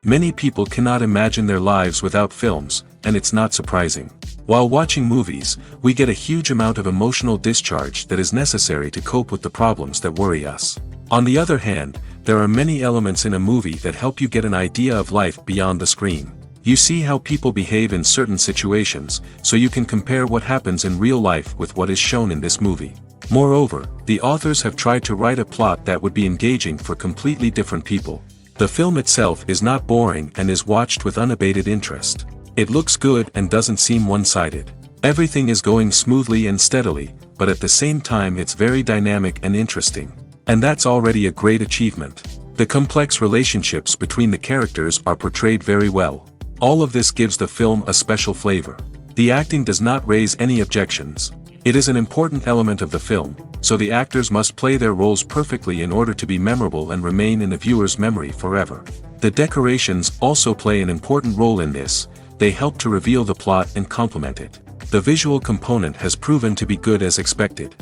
Many people cannot imagine their lives without films, and it's not surprising. While watching movies, we get a huge amount of emotional discharge that is necessary to cope with the problems that worry us. On the other hand, there are many elements in a movie that help you get an idea of life beyond the screen. You see how people behave in certain situations, so you can compare what happens in real life with what is shown in this movie. Moreover, the authors have tried to write a plot that would be engaging for completely different people. The film itself is not boring and is watched with unabated interest. It looks good and doesn't seem one-sided. Everything is going smoothly and steadily, but at the same time it's very dynamic and interesting. And that's already a great achievement. The complex relationships between the characters are portrayed very well. All of this gives the film a special flavor. The acting does not raise any objections. It is an important element of the film, so the actors must play their roles perfectly in order to be memorable and remain in the viewer's memory forever. The decorations also play an important role in this. They help to reveal the plot and complement it. The visual component has proven to be good as expected.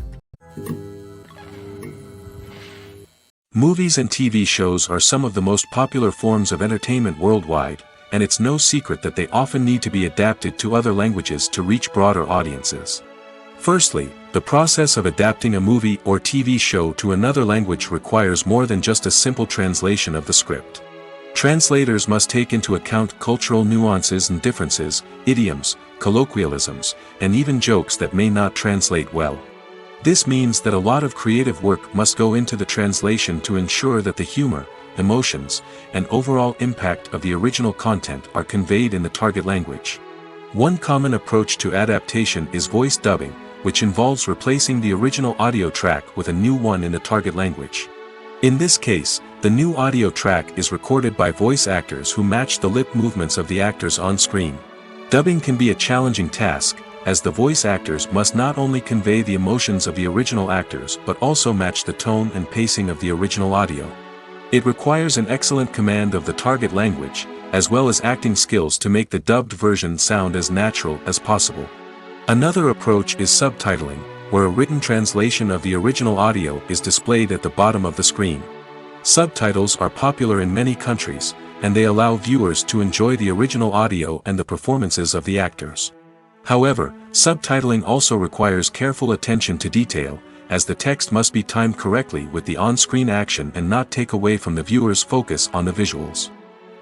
Movies and TV shows are some of the most popular forms of entertainment worldwide, and it's no secret that they often need to be adapted to other languages to reach broader audiences. Firstly, the process of adapting a movie or TV show to another language requires more than just a simple translation of the script. Translators must take into account cultural nuances and differences, idioms, colloquialisms, and even jokes that may not translate well. This means that a lot of creative work must go into the translation to ensure that the humor, emotions, and overall impact of the original content are conveyed in the target language. One common approach to adaptation is voice dubbing, which involves replacing the original audio track with a new one in the target language. In this case, the new audio track is recorded by voice actors who match the lip movements of the actors on screen. Dubbing can be a challenging task, as the voice actors must not only convey the emotions of the original actors but also match the tone and pacing of the original audio. It requires an excellent command of the target language, as well as acting skills to make the dubbed version sound as natural as possible. Another approach is subtitling, where a written translation of the original audio is displayed at the bottom of the screen. Subtitles are popular in many countries, and they allow viewers to enjoy the original audio and the performances of the actors. However, subtitling also requires careful attention to detail, as the text must be timed correctly with the on-screen action and not take away from the viewer's focus on the visuals.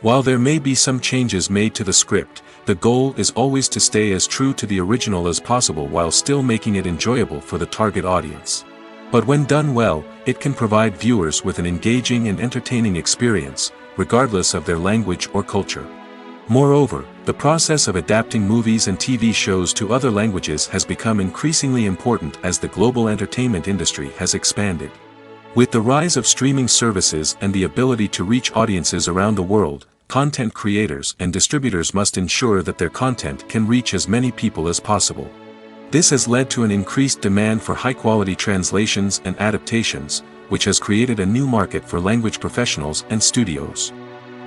While there may be some changes made to the script, the goal is always to stay as true to the original as possible while still making it enjoyable for the target audience. But when done well, it can provide viewers with an engaging and entertaining experience, regardless of their language or culture. Moreover, the process of adapting movies and TV shows to other languages has become increasingly important as the global entertainment industry has expanded. With the rise of streaming services and the ability to reach audiences around the world, content creators and distributors must ensure that their content can reach as many people as possible. This has led to an increased demand for high-quality translations and adaptations, which has created a new market for language professionals and studios.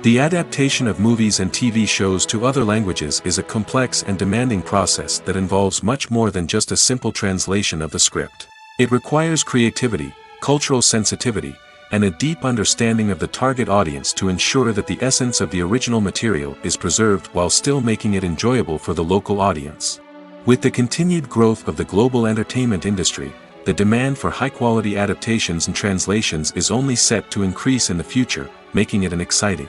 The adaptation of movies and TV shows to other languages is a complex and demanding process that involves much more than just a simple translation of the script. It requires creativity, cultural sensitivity, and a deep understanding of the target audience to ensure that the essence of the original material is preserved while still making it enjoyable for the local audience. With the continued growth of the global entertainment industry, the demand for high-quality adaptations and translations is only set to increase in the future, making it exciting.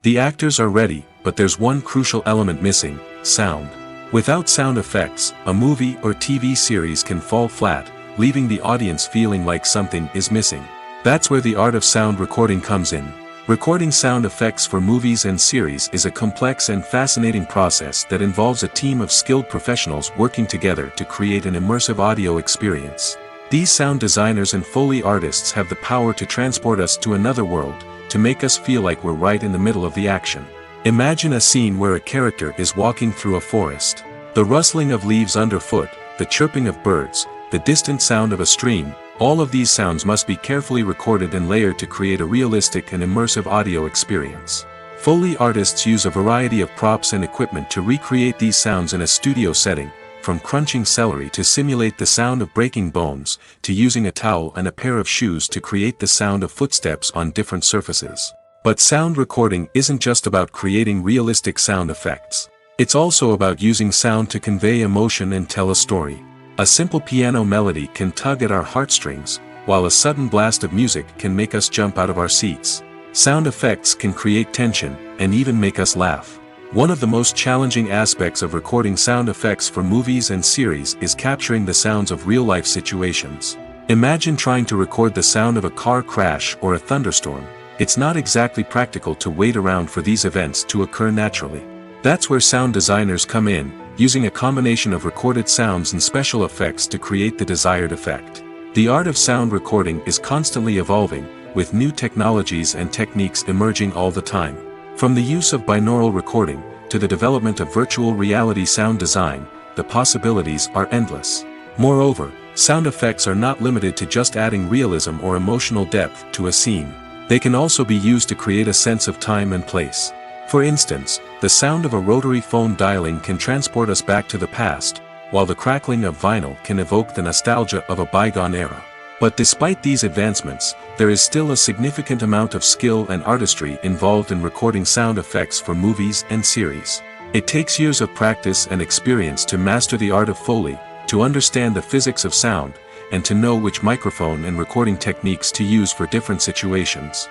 The actors are ready, but there's one crucial element missing: sound. Without sound effects, a movie or TV series can fall flat, leaving the audience feeling like something is missing. That's where the art of sound recording comes in. Recording sound effects for movies and series is a complex and fascinating process that involves a team of skilled professionals working together to create an immersive audio experience. These sound designers and Foley artists have the power to transport us to another world, to make us feel like we're right in the middle of the action. Imagine a scene where a character is walking through a forest. The rustling of leaves underfoot, the chirping of birds, the distant sound of a stream, all of these sounds must be carefully recorded and layered to create a realistic and immersive audio experience. Foley artists use a variety of props and equipment to recreate these sounds in a studio setting, from crunching celery to simulate the sound of breaking bones, to using a towel and a pair of shoes to create the sound of footsteps on different surfaces. But sound recording isn't just about creating realistic sound effects. It's also about using sound to convey emotion and tell a story. A simple piano melody can tug at our heartstrings, while a sudden blast of music can make us jump out of our seats. Sound effects can create tension, and even make us laugh. One of the most challenging aspects of recording sound effects for movies and series is capturing the sounds of real-life situations. Imagine trying to record the sound of a car crash or a thunderstorm. It's not exactly practical to wait around for these events to occur naturally. That's where sound designers come in, using a combination of recorded sounds and special effects to create the desired effect. The art of sound recording is constantly evolving, with new technologies and techniques emerging all the time. From the use of binaural recording, to the development of virtual reality sound design, the possibilities are endless. Moreover, sound effects are not limited to just adding realism or emotional depth to a scene. They can also be used to create a sense of time and place. For instance, the sound of a rotary phone dialing can transport us back to the past, while the crackling of vinyl can evoke the nostalgia of a bygone era. But despite these advancements, there is still a significant amount of skill and artistry involved in recording sound effects for movies and series. It takes years of practice and experience to master the art of Foley, to understand the physics of sound, and to know which microphone and recording techniques to use for different situations.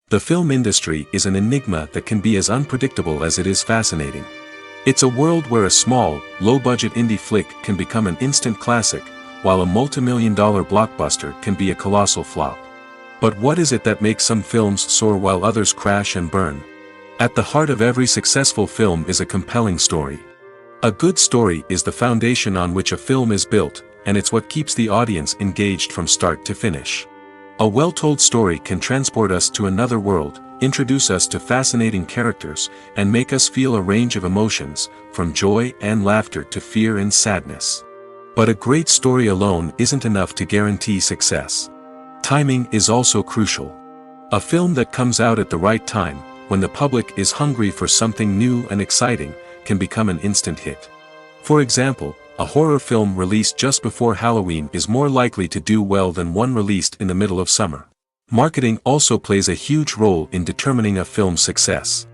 The film industry is an enigma that can be as unpredictable as it is fascinating. It's a world where a small, low-budget indie flick can become an instant classic, while a multi-million-dollar blockbuster can be a colossal flop. But what is it that makes some films soar while others crash and burn? At the heart of every successful film is a compelling story. A good story is the foundation on which a film is built, and it's what keeps the audience engaged from start to finish. A well-told story can transport us to another world, introduce us to fascinating characters, and make us feel a range of emotions, from joy and laughter to fear and sadness. But a great story alone isn't enough to guarantee success. Timing is also crucial. A film that comes out at the right time, when the public is hungry for something new and exciting, can become an instant hit. For example, a horror film released just before Halloween is more likely to do well than one released in the middle of summer. Marketing also plays a huge role in determining a film's success.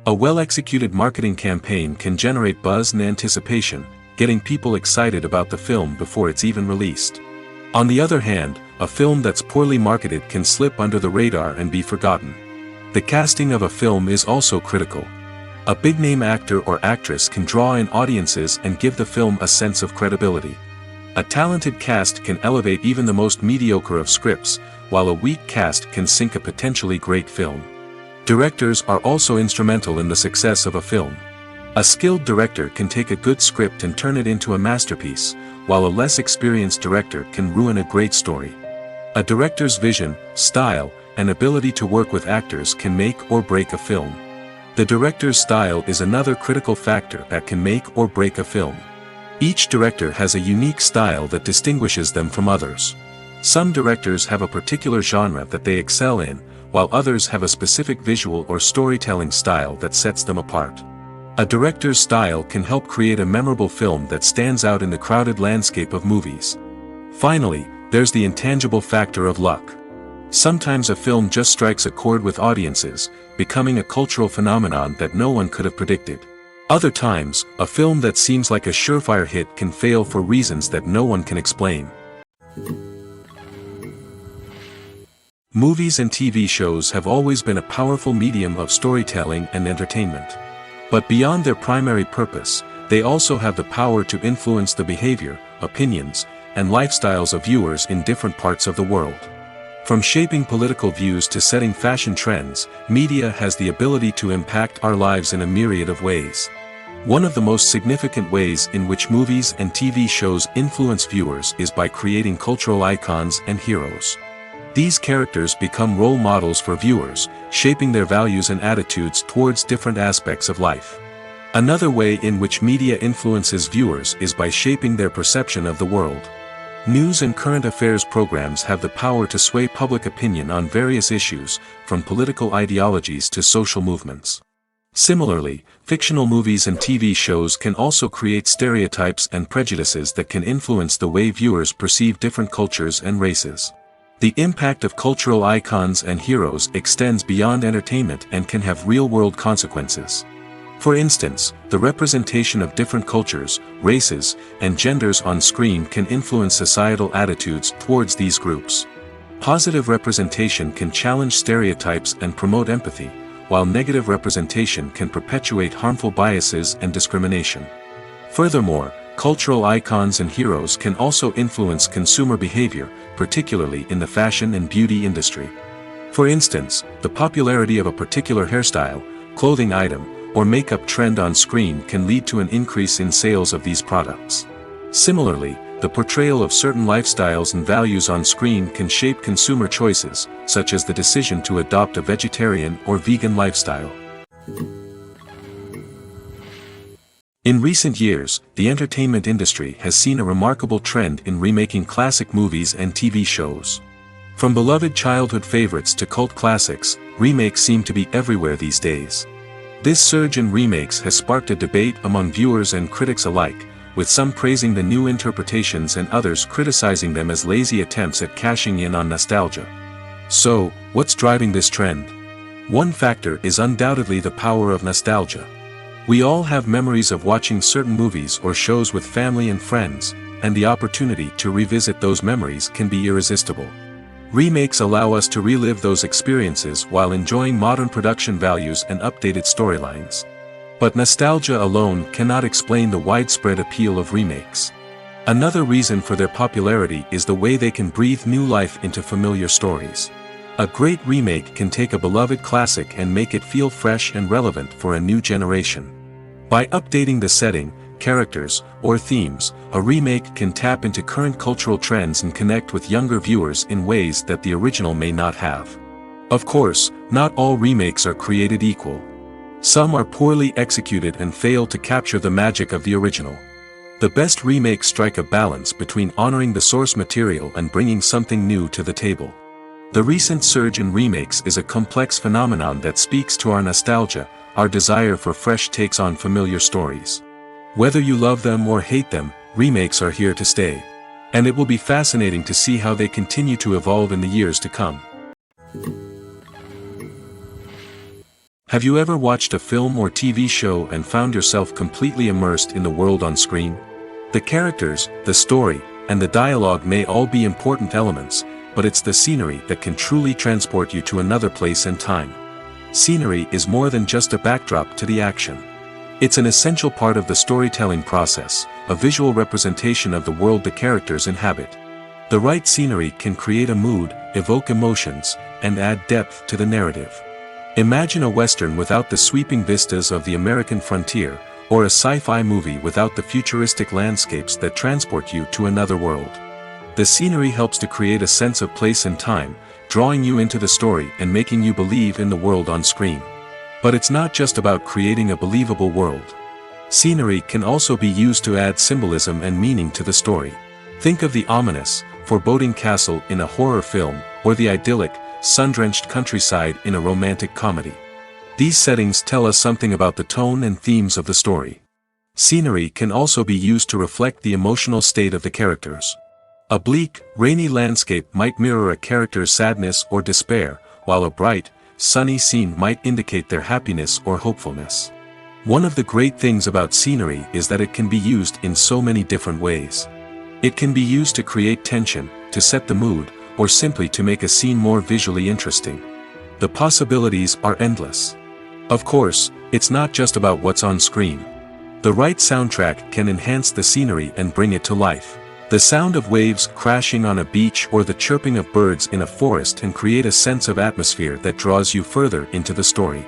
A well-executed marketing campaign can generate buzz and anticipation, getting people excited about the film before it's even released. On the other hand, a film that's poorly marketed can slip under the radar and be forgotten. The casting of a film is also critical. A big-name actor or actress can draw in audiences and give the film a sense of credibility. A talented cast can elevate even the most mediocre of scripts, while a weak cast can sink a potentially great film. Directors are also instrumental in the success of a film. A skilled director can take a good script and turn it into a masterpiece, while a less experienced director can ruin a great story. A director's vision, style, and ability to work with actors can make or break a film. The director's style is another critical factor that can make or break a film. Each director has a unique style that distinguishes them from others. Some directors have a particular genre that they excel in, while others have a specific visual or storytelling style that sets them apart. A director's style can help create a memorable film that stands out in the crowded landscape of movies. Finally, there's the intangible factor of luck. Sometimes a film just strikes a chord with audiences, becoming a cultural phenomenon that no one could have predicted. Other times, a film that seems like a surefire hit can fail for reasons that no one can explain. Movies and TV shows have always been a powerful medium of storytelling and entertainment. But beyond their primary purpose, they also have the power to influence the behavior, opinions, and lifestyles of viewers in different parts of the world. From shaping political views to setting fashion trends, media has the ability to impact our lives in a myriad of ways. One of the most significant ways in which movies and TV shows influence viewers is by creating cultural icons and heroes. These characters become role models for viewers, shaping their values and attitudes towards different aspects of life. Another way in which media influences viewers is by shaping their perception of the world. News and current affairs programs have the power to sway public opinion on various issues, from political ideologies to social movements. Similarly, fictional movies and TV shows can also create stereotypes and prejudices that can influence the way viewers perceive different cultures and races. The impact of cultural icons and heroes extends beyond entertainment and can have real-world consequences. For instance, the representation of different cultures, races, and genders on screen can influence societal attitudes towards these groups. Positive representation can challenge stereotypes and promote empathy, while negative representation can perpetuate harmful biases and discrimination. Furthermore, cultural icons and heroes can also influence consumer behavior, particularly in the fashion and beauty industry. For instance, the popularity of a particular hairstyle, clothing item, or makeup trend on screen can lead to an increase in sales of these products. Similarly, the portrayal of certain lifestyles and values on screen can shape consumer choices, such as the decision to adopt a vegetarian or vegan lifestyle. In recent years, the entertainment industry has seen a remarkable trend in remaking classic movies and TV shows. From beloved childhood favorites to cult classics, remakes seem to be everywhere these days. This surge in remakes has sparked a debate among viewers and critics alike, with some praising the new interpretations and others criticizing them as lazy attempts at cashing in on nostalgia. So, what's driving this trend? One factor is undoubtedly the power of nostalgia. We all have memories of watching certain movies or shows with family and friends, and the opportunity to revisit those memories can be irresistible. Remakes allow us to relive those experiences while enjoying modern production values and updated storylines. But nostalgia alone cannot explain the widespread appeal of remakes. Another reason for their popularity is the way they can breathe new life into familiar stories. A great remake can take a beloved classic and make it feel fresh and relevant for a new generation. By updating the setting, characters, or themes, a remake can tap into current cultural trends and connect with younger viewers in ways that the original may not have. Of course, not all remakes are created equal. Some are poorly executed and fail to capture the magic of the original. The best remakes strike a balance between honoring the source material and bringing something new to the table. The recent surge in remakes is a complex phenomenon that speaks to our nostalgia, our desire for fresh takes on familiar stories. Whether you love them or hate them, remakes are here to stay. And it will be fascinating to see how they continue to evolve in the years to come. Have you ever watched a film or TV show and found yourself completely immersed in the world on screen? The characters, the story, and the dialogue may all be important elements, but it's the scenery that can truly transport you to another place and time. Scenery is more than just a backdrop to the action. It's an essential part of the storytelling process, a visual representation of the world the characters inhabit. The right scenery can create a mood, evoke emotions, and add depth to the narrative. Imagine a Western without the sweeping vistas of the American frontier, or a sci-fi movie without the futuristic landscapes that transport you to another world. The scenery helps to create a sense of place and time, drawing you into the story and making you believe in the world on screen. But it's not just about creating a believable world. Scenery can also be used to add symbolism and meaning to the story. Think of the ominous, foreboding castle in a horror film, or the idyllic, sun-drenched countryside in a romantic comedy. These settings tell us something about the tone and themes of the story. Scenery can also be used to reflect the emotional state of the characters. A bleak, rainy landscape might mirror a character's sadness or despair, while a bright, sunny scene might indicate their happiness or hopefulness. One of the great things about scenery is that it can be used in so many different ways. It can be used to create tension, to set the mood, or simply to make a scene more visually interesting. The possibilities are endless. Of course, it's not just about what's on screen. The right soundtrack can enhance the scenery and bring it to life. The sound of waves crashing on a beach or the chirping of birds in a forest can create a sense of atmosphere that draws you further into the story.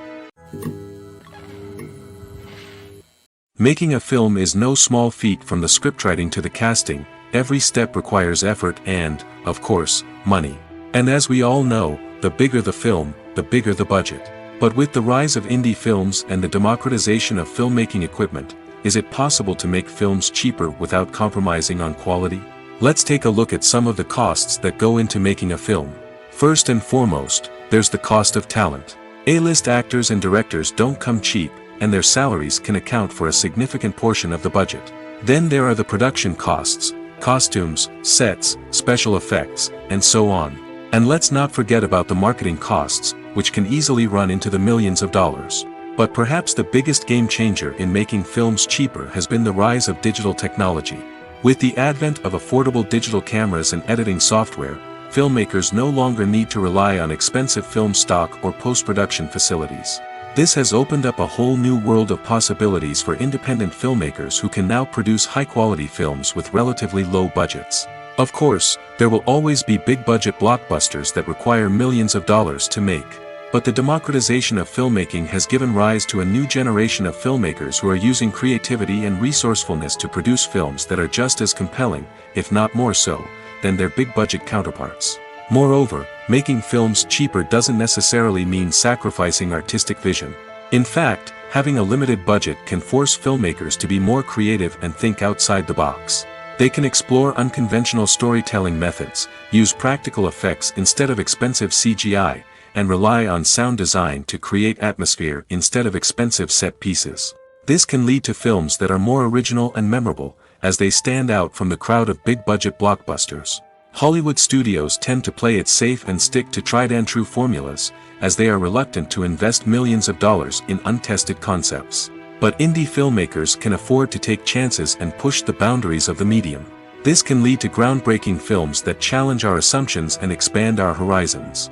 Making a film is no small feat. From the scriptwriting to the casting, every step requires effort and, of course, money. And as we all know, the bigger the film, the bigger the budget. But with the rise of indie films and the democratization of filmmaking equipment, is it possible to make films cheaper without compromising on quality? Let's take a look at some of the costs that go into making a film. First and foremost, there's the cost of talent. A-list actors and directors don't come cheap, and their salaries can account for a significant portion of the budget. Then there are the production costs, costumes, sets, special effects, and so on. And let's not forget about the marketing costs, which can easily run into the millions of dollars. But perhaps the biggest game changer in making films cheaper has been the rise of digital technology. With the advent of affordable digital cameras and editing software, filmmakers no longer need to rely on expensive film stock or post-production facilities. This has opened up a whole new world of possibilities for independent filmmakers who can now produce high-quality films with relatively low budgets. Of course, there will always be big-budget blockbusters that require millions of dollars to make. But the democratization of filmmaking has given rise to a new generation of filmmakers who are using creativity and resourcefulness to produce films that are just as compelling, if not more so, than their big-budget counterparts. Moreover, making films cheaper doesn't necessarily mean sacrificing artistic vision. In fact, having a limited budget can force filmmakers to be more creative and think outside the box. They can explore unconventional storytelling methods, use practical effects instead of expensive CGI, and rely on sound design to create atmosphere instead of expensive set pieces. This can lead to films that are more original and memorable, as they stand out from the crowd of big-budget blockbusters. Hollywood studios tend to play it safe and stick to tried-and-true formulas, as they are reluctant to invest millions of dollars in untested concepts. But indie filmmakers can afford to take chances and push the boundaries of the medium. This can lead to groundbreaking films that challenge our assumptions and expand our horizons.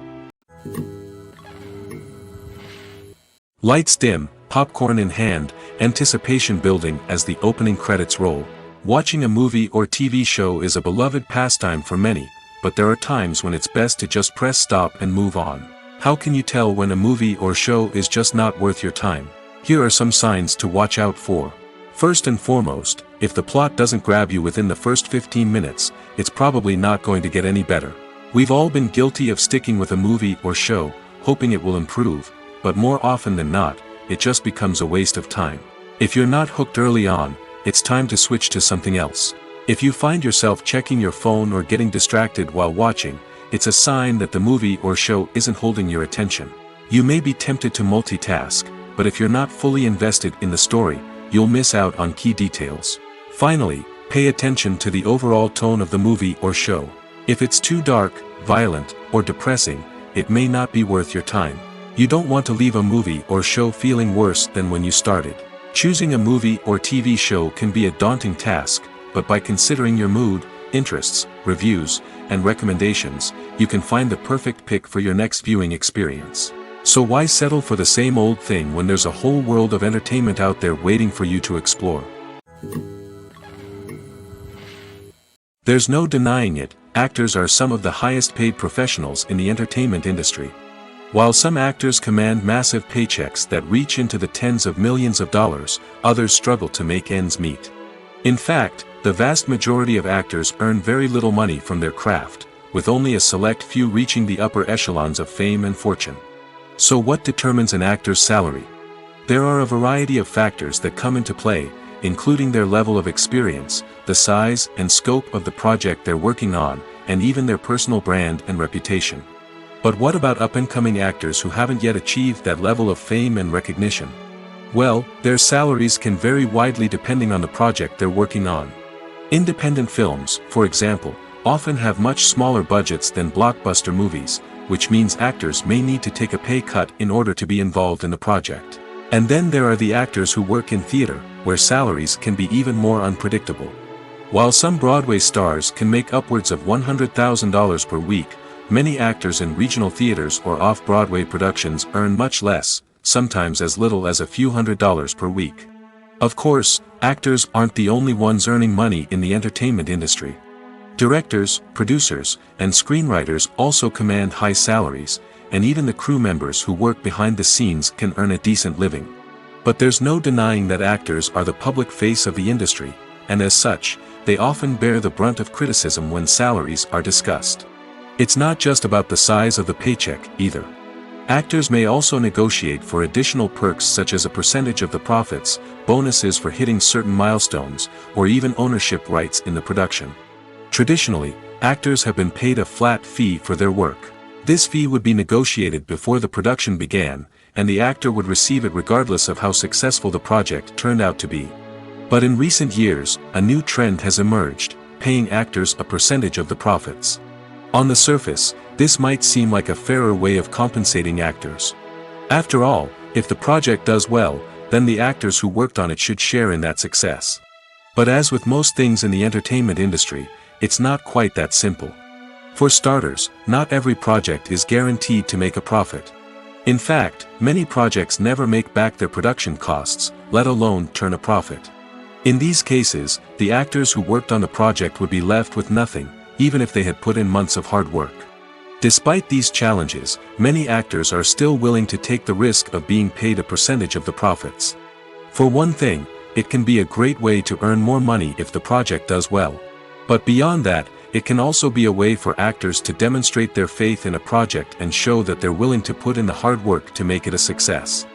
Lights dim, popcorn in hand, anticipation building as the opening credits roll. Watching a movie or TV show is a beloved pastime for many, but there are times when it's best to just press stop and move on. How can you tell when a movie or show is just not worth your time? Here are some signs to watch out for. First and foremost, if the plot doesn't grab you within the first 15 minutes, it's probably not going to get any better. We've all been guilty of sticking with a movie or show, hoping it will improve, but more often than not, it just becomes a waste of time. If you're not hooked early on, it's time to switch to something else. If you find yourself checking your phone or getting distracted while watching, it's a sign that the movie or show isn't holding your attention. You may be tempted to multitask, but if you're not fully invested in the story, you'll miss out on key details. Finally, pay attention to the overall tone of the movie or show. If it's too dark, violent, or depressing, it may not be worth your time. You don't want to leave a movie or show feeling worse than when you started. Choosing a movie or TV show can be a daunting task, but by considering your mood, interests, reviews, and recommendations, you can find the perfect pick for your next viewing experience. So why settle for the same old thing when there's a whole world of entertainment out there waiting for you to explore? There's no denying it, actors are some of the highest paid professionals in the entertainment industry. While some actors command massive paychecks that reach into the tens of millions of dollars, others struggle to make ends meet. In fact, the vast majority of actors earn very little money from their craft, with only a select few reaching the upper echelons of fame and fortune. So what determines an actor's salary? There are a variety of factors that come into play, including their level of experience, the size and scope of the project they're working on, and even their personal brand and reputation. But what about up-and-coming actors who haven't yet achieved that level of fame and recognition? Well, their salaries can vary widely depending on the project they're working on. Independent films, for example, often have much smaller budgets than blockbuster movies, which means actors may need to take a pay cut in order to be involved in the project. And then there are the actors who work in theater, where salaries can be even more unpredictable. While some Broadway stars can make upwards of $100,000 per week, many actors in regional theaters or off-Broadway productions earn much less, sometimes as little as a few $100s per week. Of course, actors aren't the only ones earning money in the entertainment industry. Directors, producers, and screenwriters also command high salaries, and even the crew members who work behind the scenes can earn a decent living. But there's no denying that actors are the public face of the industry, and as such, they often bear the brunt of criticism when salaries are discussed. It's not just about the size of the paycheck, either. Actors may also negotiate for additional perks such as a percentage of the profits, bonuses for hitting certain milestones, or even ownership rights in the production. Traditionally, actors have been paid a flat fee for their work. This fee would be negotiated before the production began, and the actor would receive it regardless of how successful the project turned out to be. But in recent years, a new trend has emerged, paying actors a percentage of the profits. On the surface, this might seem like a fairer way of compensating actors. After all, if the project does well, then the actors who worked on it should share in that success. But as with most things in the entertainment industry, it's not quite that simple. For starters, not every project is guaranteed to make a profit. In fact, many projects never make back their production costs, let alone turn a profit. In these cases, the actors who worked on the project would be left with nothing, even if they had put in months of hard work. Despite these challenges, many actors are still willing to take the risk of being paid a percentage of the profits. For one thing, it can be a great way to earn more money if the project does well. But beyond that, it can also be a way for actors to demonstrate their faith in a project and show that they're willing to put in the hard work to make it a success.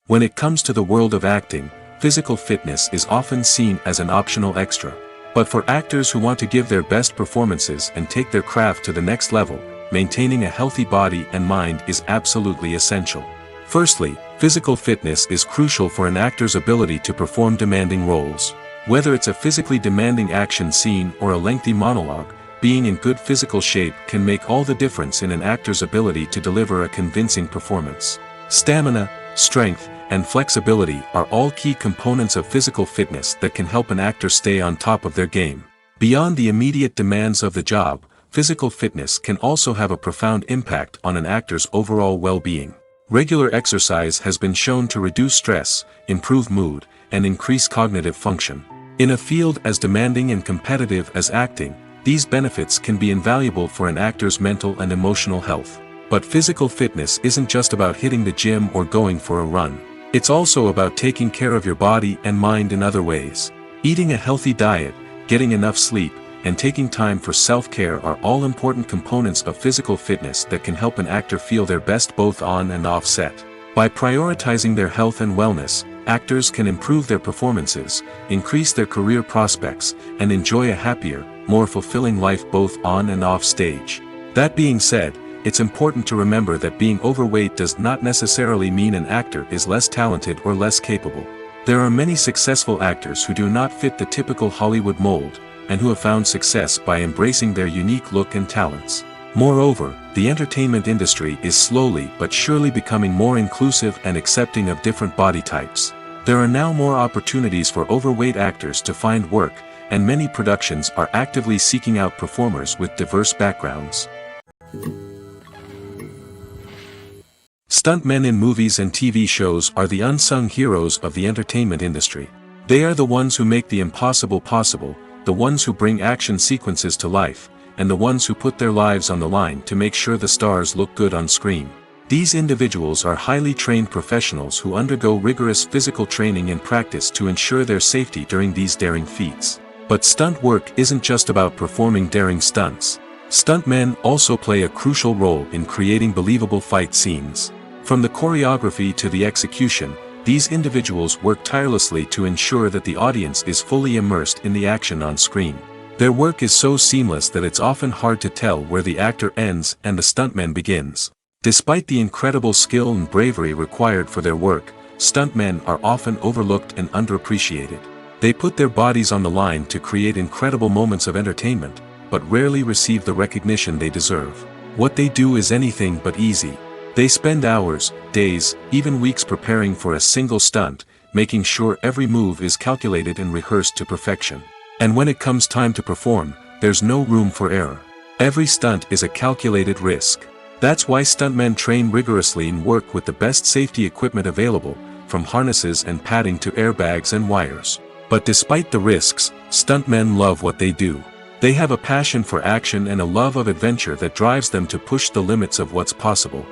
When it comes to the world of acting, physical fitness is often seen as an optional extra. But for actors who want to give their best performances and take their craft to the next level, maintaining a healthy body and mind is absolutely essential. Firstly, physical fitness is crucial for an actor's ability to perform demanding roles. Whether it's a physically demanding action scene or a lengthy monologue, being in good physical shape can make all the difference in an actor's ability to deliver a convincing performance. Stamina, strength, and flexibility are all key components of physical fitness that can help an actor stay on top of their game. Beyond the immediate demands of the job, physical fitness can also have a profound impact on an actor's overall well-being. Regular exercise has been shown to reduce stress, improve mood, and increase cognitive function. In a field as demanding and competitive as acting, these benefits can be invaluable for an actor's mental and emotional health. But physical fitness isn't just about hitting the gym or going for a run. It's also about taking care of your body and mind in other ways. Eating a healthy diet, getting enough sleep, and taking time for self-care are all important components of physical fitness that can help an actor feel their best both on and off set. By prioritizing their health and wellness, actors can improve their performances, increase their career prospects, and enjoy a happier, more fulfilling life both on and off stage. That being said, it's important to remember that being overweight does not necessarily mean an actor is less talented or less capable. There are many successful actors who do not fit the typical Hollywood mold, and who have found success by embracing their unique look and talents. Moreover, the entertainment industry is slowly but surely becoming more inclusive and accepting of different body types. There are now more opportunities for overweight actors to find work, and many productions are actively seeking out performers with diverse backgrounds. Stuntmen in movies and TV shows are the unsung heroes of the entertainment industry. They are the ones who make the impossible possible, the ones who bring action sequences to life, and the ones who put their lives on the line to make sure the stars look good on screen. These individuals are highly trained professionals who undergo rigorous physical training and practice to ensure their safety during these daring feats. But stunt work isn't just about performing daring stunts. Stuntmen also play a crucial role in creating believable fight scenes. From the choreography to the execution, these individuals work tirelessly to ensure that the audience is fully immersed in the action on screen. Their work is so seamless that it's often hard to tell where the actor ends and the stuntman begins. Despite the incredible skill and bravery required for their work, stuntmen are often overlooked and underappreciated. They put their bodies on the line to create incredible moments of entertainment, but rarely receive the recognition they deserve. What they do is anything but easy. They spend hours, days, even weeks preparing for a single stunt, making sure every move is calculated and rehearsed to perfection. And when it comes time to perform, there's no room for error. Every stunt is a calculated risk. That's why stuntmen train rigorously and work with the best safety equipment available, from harnesses and padding to airbags and wires. But despite the risks, stuntmen love what they do. They have a passion for action and a love of adventure that drives them to push the limits of what's possible.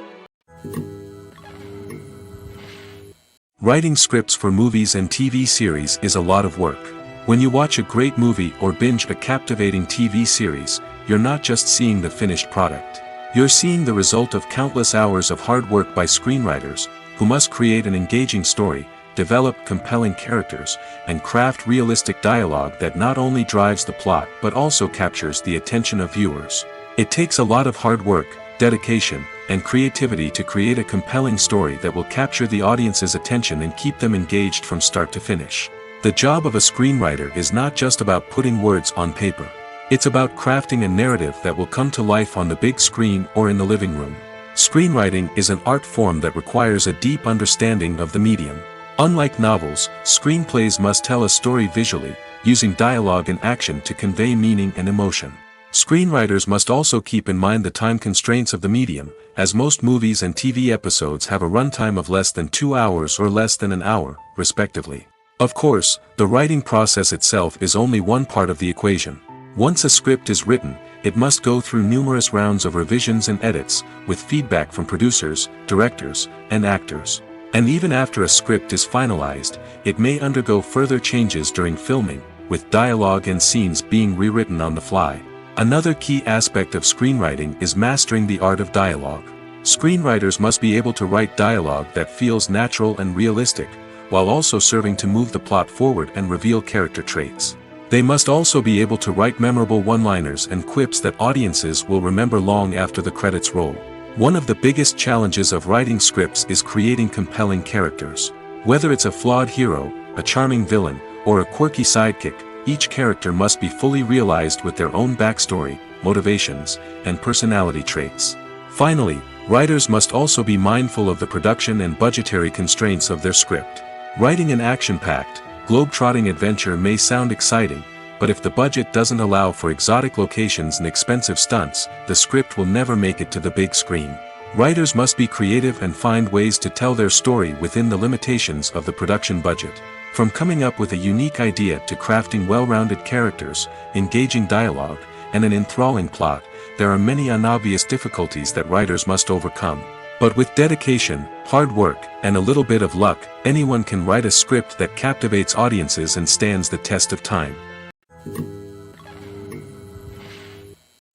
Writing scripts for movies and TV series is a lot of work. When you watch a great movie or binge a captivating TV series, you're not just seeing the finished product. You're seeing the result of countless hours of hard work by screenwriters, who must create an engaging story, develop compelling characters, and craft realistic dialogue that not only drives the plot but also captures the attention of viewers. It takes a lot of hard work, dedication, and creativity to create a compelling story that will capture the audience's attention and keep them engaged from start to finish. The job of a screenwriter is not just about putting words on paper. It's about crafting a narrative that will come to life on the big screen or in the living room. Screenwriting is an art form that requires a deep understanding of the medium. Unlike novels, screenplays must tell a story visually, using dialogue and action to convey meaning and emotion. Screenwriters must also keep in mind the time constraints of the medium, as most movies and TV episodes have a runtime of less than 2 hours or less than an hour, respectively. Of course, the writing process itself is only one part of the equation. Once a script is written, it must go through numerous rounds of revisions and edits, with feedback from producers, directors, and actors. And even after a script is finalized, it may undergo further changes during filming, with dialogue and scenes being rewritten on the fly. Another key aspect of screenwriting is mastering the art of dialogue. Screenwriters must be able to write dialogue that feels natural and realistic, while also serving to move the plot forward and reveal character traits. They must also be able to write memorable one-liners and quips that audiences will remember long after the credits roll. One of the biggest challenges of writing scripts is creating compelling characters. Whether it's a flawed hero, a charming villain, or a quirky sidekick, each character must be fully realized with their own backstory, motivations, and personality traits. Finally, writers must also be mindful of the production and budgetary constraints of their script. Writing an action-packed, globe-trotting adventure may sound exciting, but if the budget doesn't allow for exotic locations and expensive stunts, the script will never make it to the big screen. Writers must be creative and find ways to tell their story within the limitations of the production budget. From coming up with a unique idea to crafting well-rounded characters, engaging dialogue, and an enthralling plot, there are many unobvious difficulties that writers must overcome. But with dedication, hard work, and a little bit of luck, anyone can write a script that captivates audiences and stands the test of time.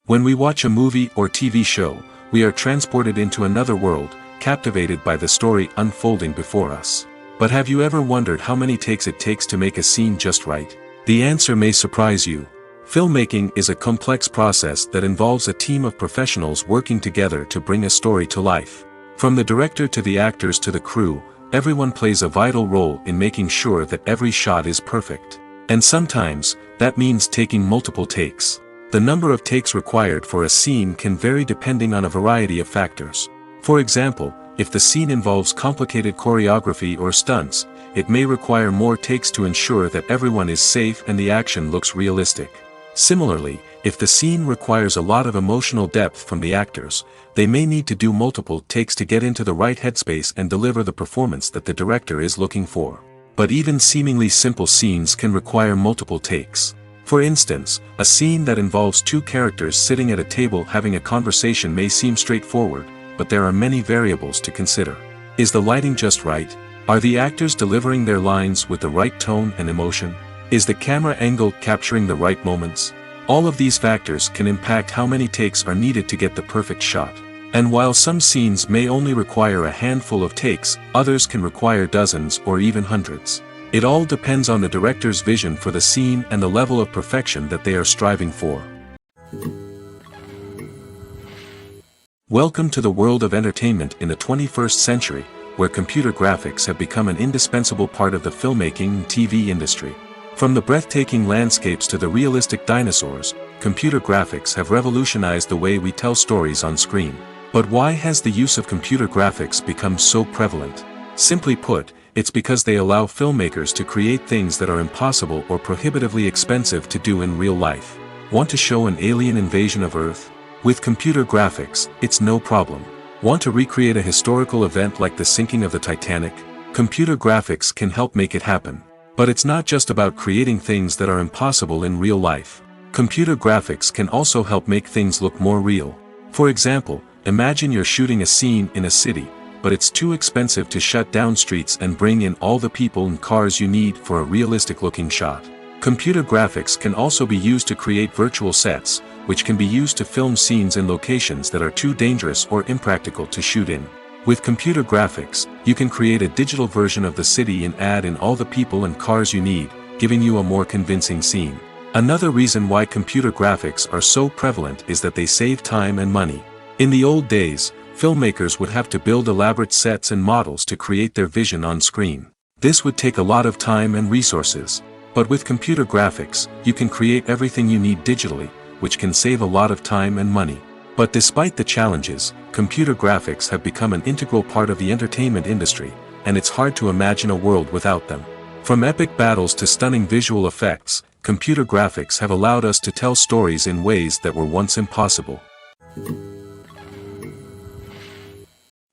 When we watch a movie or TV show, we are transported into another world, captivated by the story unfolding before us. But have you ever wondered how many takes it takes to make a scene just right? The answer may surprise you. Filmmaking is a complex process that involves a team of professionals working together to bring a story to life. From the director to the actors to the crew, everyone plays a vital role in making sure that every shot is perfect. And sometimes, that means taking multiple takes. The number of takes required for a scene can vary depending on a variety of factors. For example, if the scene involves complicated choreography or stunts, it may require more takes to ensure that everyone is safe and the action looks realistic. Similarly, if the scene requires a lot of emotional depth from the actors, they may need to do multiple takes to get into the right headspace and deliver the performance that the director is looking for. But even seemingly simple scenes can require multiple takes. For instance, a scene that involves two characters sitting at a table having a conversation may seem straightforward, but there are many variables to consider. Is the lighting just right? Are the actors delivering their lines with the right tone and emotion? Is the camera angle capturing the right moments? All of these factors can impact how many takes are needed to get the perfect shot. And while some scenes may only require a handful of takes, others can require dozens or even hundreds. It all depends on the director's vision for the scene and the level of perfection that they are striving for. Welcome to the world of entertainment in the 21st century, where computer graphics have become an indispensable part of the filmmaking and TV industry. From the breathtaking landscapes to the realistic dinosaurs, computer graphics have revolutionized the way we tell stories on screen. But why has the use of computer graphics become so prevalent? Simply put, it's because they allow filmmakers to create things that are impossible or prohibitively expensive to do in real life. Want to show an alien invasion of Earth? With computer graphics, it's no problem. Want to recreate a historical event like the sinking of the Titanic? Computer graphics can help make it happen. But it's not just about creating things that are impossible in real life. Computer graphics can also help make things look more real. For example, imagine you're shooting a scene in a city, but it's too expensive to shut down streets and bring in all the people and cars you need for a realistic-looking shot. Computer graphics can also be used to create virtual sets, which can be used to film scenes in locations that are too dangerous or impractical to shoot in. With computer graphics, you can create a digital version of the city and add in all the people and cars you need, giving you a more convincing scene. Another reason why computer graphics are so prevalent is that they save time and money. In the old days, filmmakers would have to build elaborate sets and models to create their vision on screen. This would take a lot of time and resources. But with computer graphics, you can create everything you need digitally, which can save a lot of time and money. But despite the challenges, computer graphics have become an integral part of the entertainment industry, and it's hard to imagine a world without them. From epic battles to stunning visual effects, computer graphics have allowed us to tell stories in ways that were once impossible.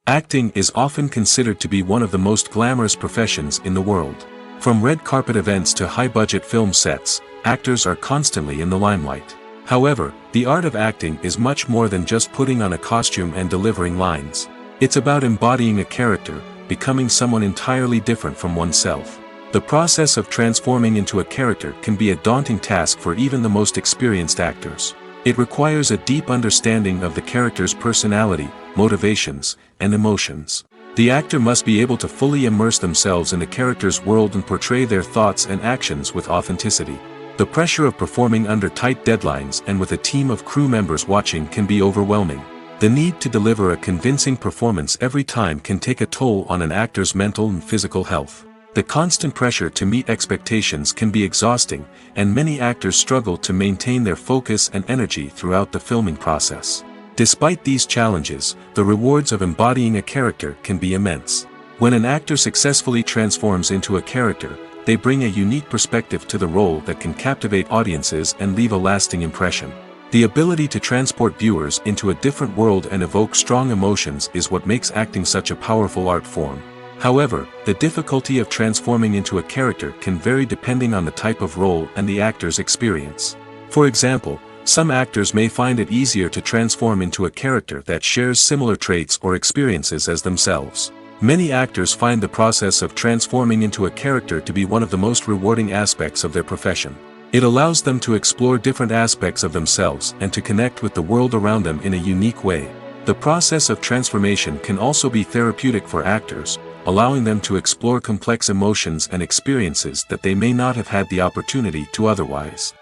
Acting is often considered to be one of the most glamorous professions in the world. From red carpet events to high-budget film sets, actors are constantly in the limelight. However, the art of acting is much more than just putting on a costume and delivering lines. It's about embodying a character, becoming someone entirely different from oneself. The process of transforming into a character can be a daunting task for even the most experienced actors. It requires a deep understanding of the character's personality, motivations, and emotions. The actor must be able to fully immerse themselves in the character's world and portray their thoughts and actions with authenticity. The pressure of performing under tight deadlines and with a team of crew members watching can be overwhelming. The need to deliver a convincing performance every time can take a toll on an actor's mental and physical health. The constant pressure to meet expectations can be exhausting, and many actors struggle to maintain their focus and energy throughout the filming process. Despite these challenges, the rewards of embodying a character can be immense. When an actor successfully transforms into a character, they bring a unique perspective to the role that can captivate audiences and leave a lasting impression. The ability to transport viewers into a different world and evoke strong emotions is what makes acting such a powerful art form. However, the difficulty of transforming into a character can vary depending on the type of role and the actor's experience. For example, some actors may find it easier to transform into a character that shares similar traits or experiences as themselves. Many actors find the process of transforming into a character to be one of the most rewarding aspects of their profession. It allows them to explore different aspects of themselves and to connect with the world around them in a unique way. The process of transformation can also be therapeutic for actors, allowing them to explore complex emotions and experiences that they may not have had the opportunity to otherwise.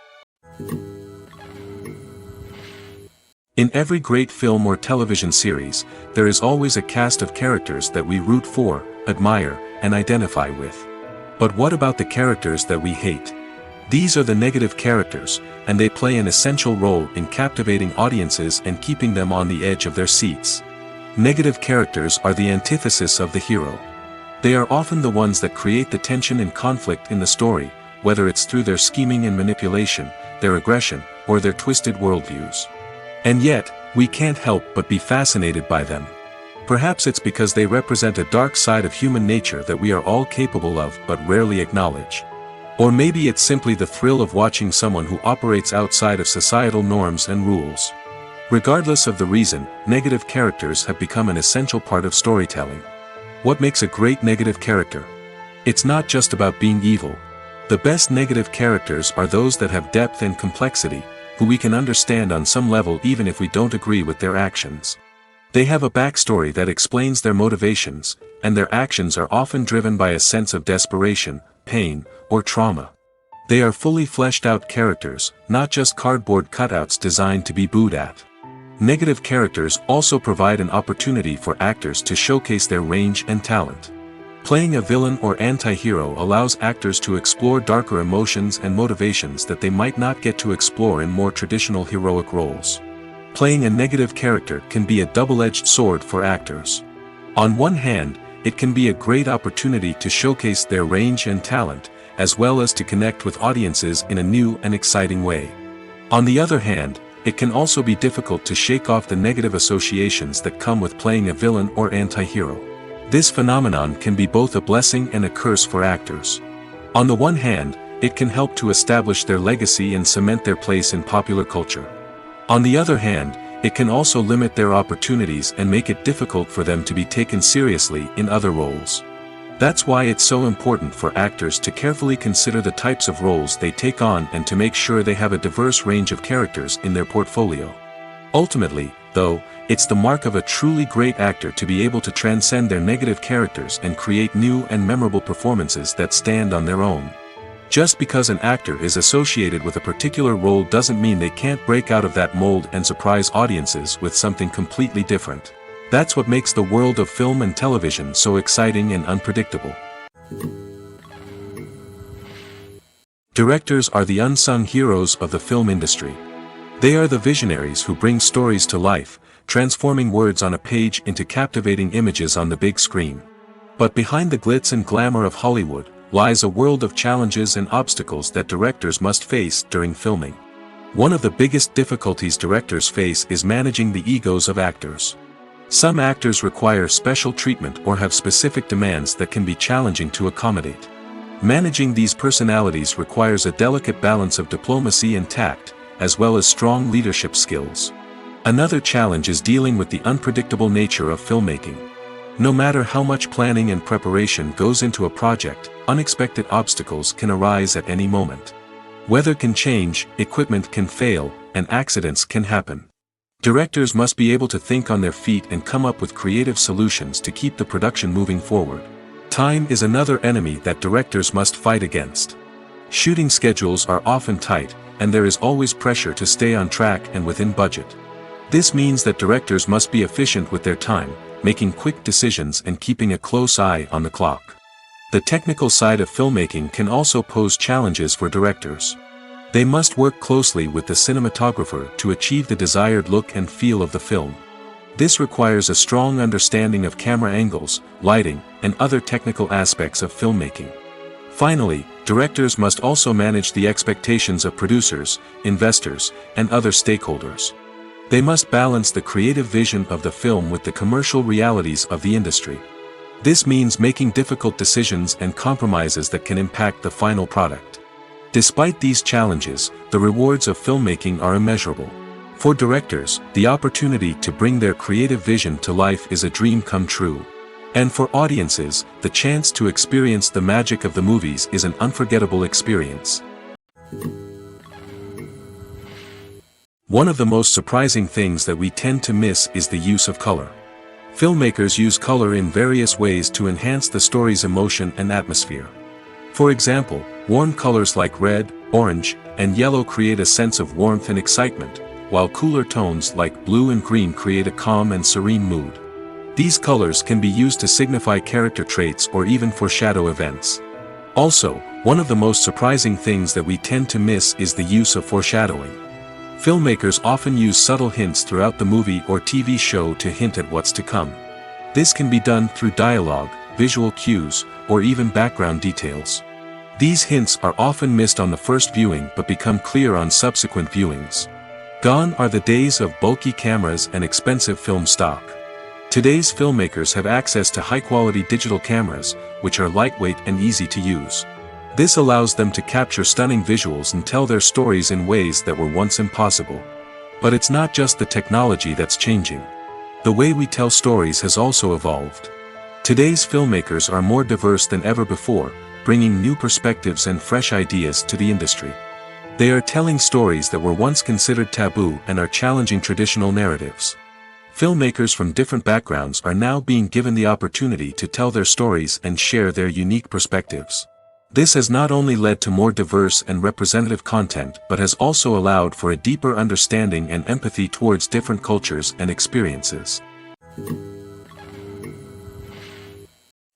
In every great film or television series, there is always a cast of characters that we root for, admire, and identify with. But what about the characters that we hate? These are the negative characters, and they play an essential role in captivating audiences and keeping them on the edge of their seats. Negative characters are the antithesis of the hero. They are often the ones that create the tension and conflict in the story, whether it's through their scheming and manipulation, their aggression, or their twisted worldviews. And yet, we can't help but be fascinated by them. Perhaps it's because they represent a dark side of human nature that we are all capable of but rarely acknowledge. Or maybe it's simply the thrill of watching someone who operates outside of societal norms and rules. Regardless of the reason, negative characters have become an essential part of storytelling. What makes a great negative character? It's not just about being evil. The best negative characters are those that have depth and complexity, who we can understand on some level even if we don't agree with their actions. They have a backstory that explains their motivations, and their actions are often driven by a sense of desperation, pain, or trauma. They are fully fleshed out characters, not just cardboard cutouts designed to be booed at. Negative characters also provide an opportunity for actors to showcase their range and talent. Playing a villain or anti-hero allows actors to explore darker emotions and motivations that they might not get to explore in more traditional heroic roles. Playing a negative character can be a double-edged sword for actors. On one hand, it can be a great opportunity to showcase their range and talent, as well as to connect with audiences in a new and exciting way. On the other hand, it can also be difficult to shake off the negative associations that come with playing a villain or anti-hero. This phenomenon can be both a blessing and a curse for actors. On the one hand, it can help to establish their legacy and cement their place in popular culture. On the other hand, it can also limit their opportunities and make it difficult for them to be taken seriously in other roles. That's why it's so important for actors to carefully consider the types of roles they take on and to make sure they have a diverse range of characters in their portfolio. Ultimately, though, it's the mark of a truly great actor to be able to transcend their negative characters and create new and memorable performances that stand on their own. Just because an actor is associated with a particular role doesn't mean they can't break out of that mold and surprise audiences with something completely different. That's what makes the world of film and television so exciting and unpredictable. Directors are the unsung heroes of the film industry. They are the visionaries who bring stories to life, transforming words on a page into captivating images on the big screen. But behind the glitz and glamour of Hollywood, lies a world of challenges and obstacles that directors must face during filming. One of the biggest difficulties directors face is managing the egos of actors. Some actors require special treatment or have specific demands that can be challenging to accommodate. Managing these personalities requires a delicate balance of diplomacy and tact, as well as strong leadership skills. Another challenge is dealing with the unpredictable nature of filmmaking. No matter how much planning and preparation goes into a project, unexpected obstacles can arise at any moment. Weather can change, equipment can fail, and accidents can happen. Directors must be able to think on their feet and come up with creative solutions to keep the production moving forward. Time is another enemy that directors must fight against. Shooting schedules are often tight, and there is always pressure to stay on track and within budget. This means that directors must be efficient with their time, making quick decisions and keeping a close eye on the clock. The technical side of filmmaking can also pose challenges for directors. They must work closely with the cinematographer to achieve the desired look and feel of the film. This requires a strong understanding of camera angles, lighting, and other technical aspects of filmmaking. Finally, directors must also manage the expectations of producers, investors, and other stakeholders. They must balance the creative vision of the film with the commercial realities of the industry. This means making difficult decisions and compromises that can impact the final product. Despite these challenges, the rewards of filmmaking are immeasurable. For directors, the opportunity to bring their creative vision to life is a dream come true. And for audiences, the chance to experience the magic of the movies is an unforgettable experience. One of the most surprising things that we tend to miss is the use of color. Filmmakers use color in various ways to enhance the story's emotion and atmosphere. For example, warm colors like red, orange, and yellow create a sense of warmth and excitement, while cooler tones like blue and green create a calm and serene mood. These colors can be used to signify character traits or even foreshadow events. Also, one of the most surprising things that we tend to miss is the use of foreshadowing. Filmmakers often use subtle hints throughout the movie or TV show to hint at what's to come. This can be done through dialogue, visual cues, or even background details. These hints are often missed on the first viewing but become clear on subsequent viewings. Gone are the days of bulky cameras and expensive film stock. Today's filmmakers have access to high-quality digital cameras, which are lightweight and easy to use. This allows them to capture stunning visuals and tell their stories in ways that were once impossible. But it's not just the technology that's changing. The way we tell stories has also evolved. Today's filmmakers are more diverse than ever before, bringing new perspectives and fresh ideas to the industry. They are telling stories that were once considered taboo and are challenging traditional narratives. Filmmakers from different backgrounds are now being given the opportunity to tell their stories and share their unique perspectives. This has not only led to more diverse and representative content but has also allowed for a deeper understanding and empathy towards different cultures and experiences.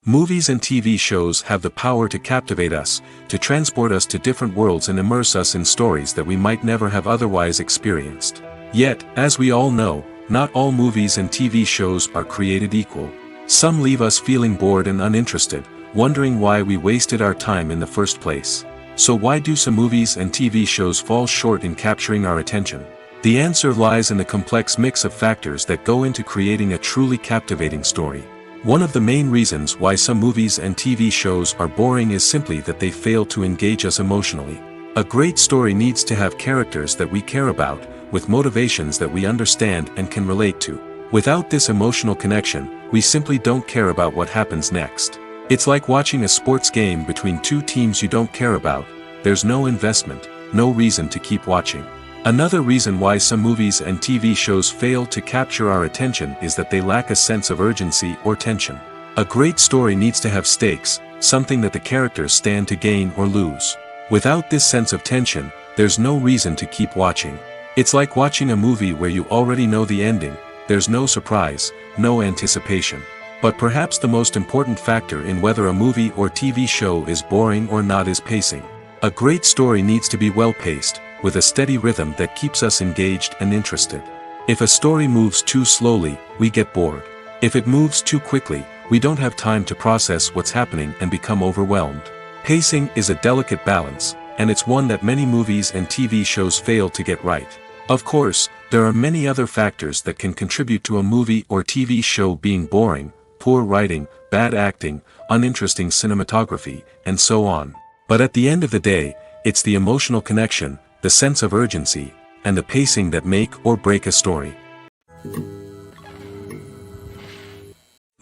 Movies and TV shows have the power to captivate us, to transport us to different worlds and immerse us in stories that we might never have otherwise experienced. Yet, as we all know, not all movies and TV shows are created equal. Some leave us feeling bored and uninterested, wondering why we wasted our time in the first place. So why do some movies and TV shows fall short in capturing our attention? The answer lies in the complex mix of factors that go into creating a truly captivating story. One of the main reasons why some movies and TV shows are boring is simply that they fail to engage us emotionally. A great story needs to have characters that we care about, with motivations that we understand and can relate to. Without this emotional connection, we simply don't care about what happens next. It's like watching a sports game between two teams you don't care about. There's no investment, no reason to keep watching. Another reason why some movies and TV shows fail to capture our attention is that they lack a sense of urgency or tension. A great story needs to have stakes, something that the characters stand to gain or lose. Without this sense of tension, there's no reason to keep watching. It's like watching a movie where you already know the ending, there's no surprise, no anticipation. But perhaps the most important factor in whether a movie or TV show is boring or not is pacing. A great story needs to be well-paced, with a steady rhythm that keeps us engaged and interested. If a story moves too slowly, we get bored. If it moves too quickly, we don't have time to process what's happening and become overwhelmed. Pacing is a delicate balance, and it's one that many movies and TV shows fail to get right. Of course, there are many other factors that can contribute to a movie or TV show being boring: poor writing, bad acting, uninteresting cinematography, and so on. But at the end of the day, it's the emotional connection, the sense of urgency, and the pacing that make or break a story.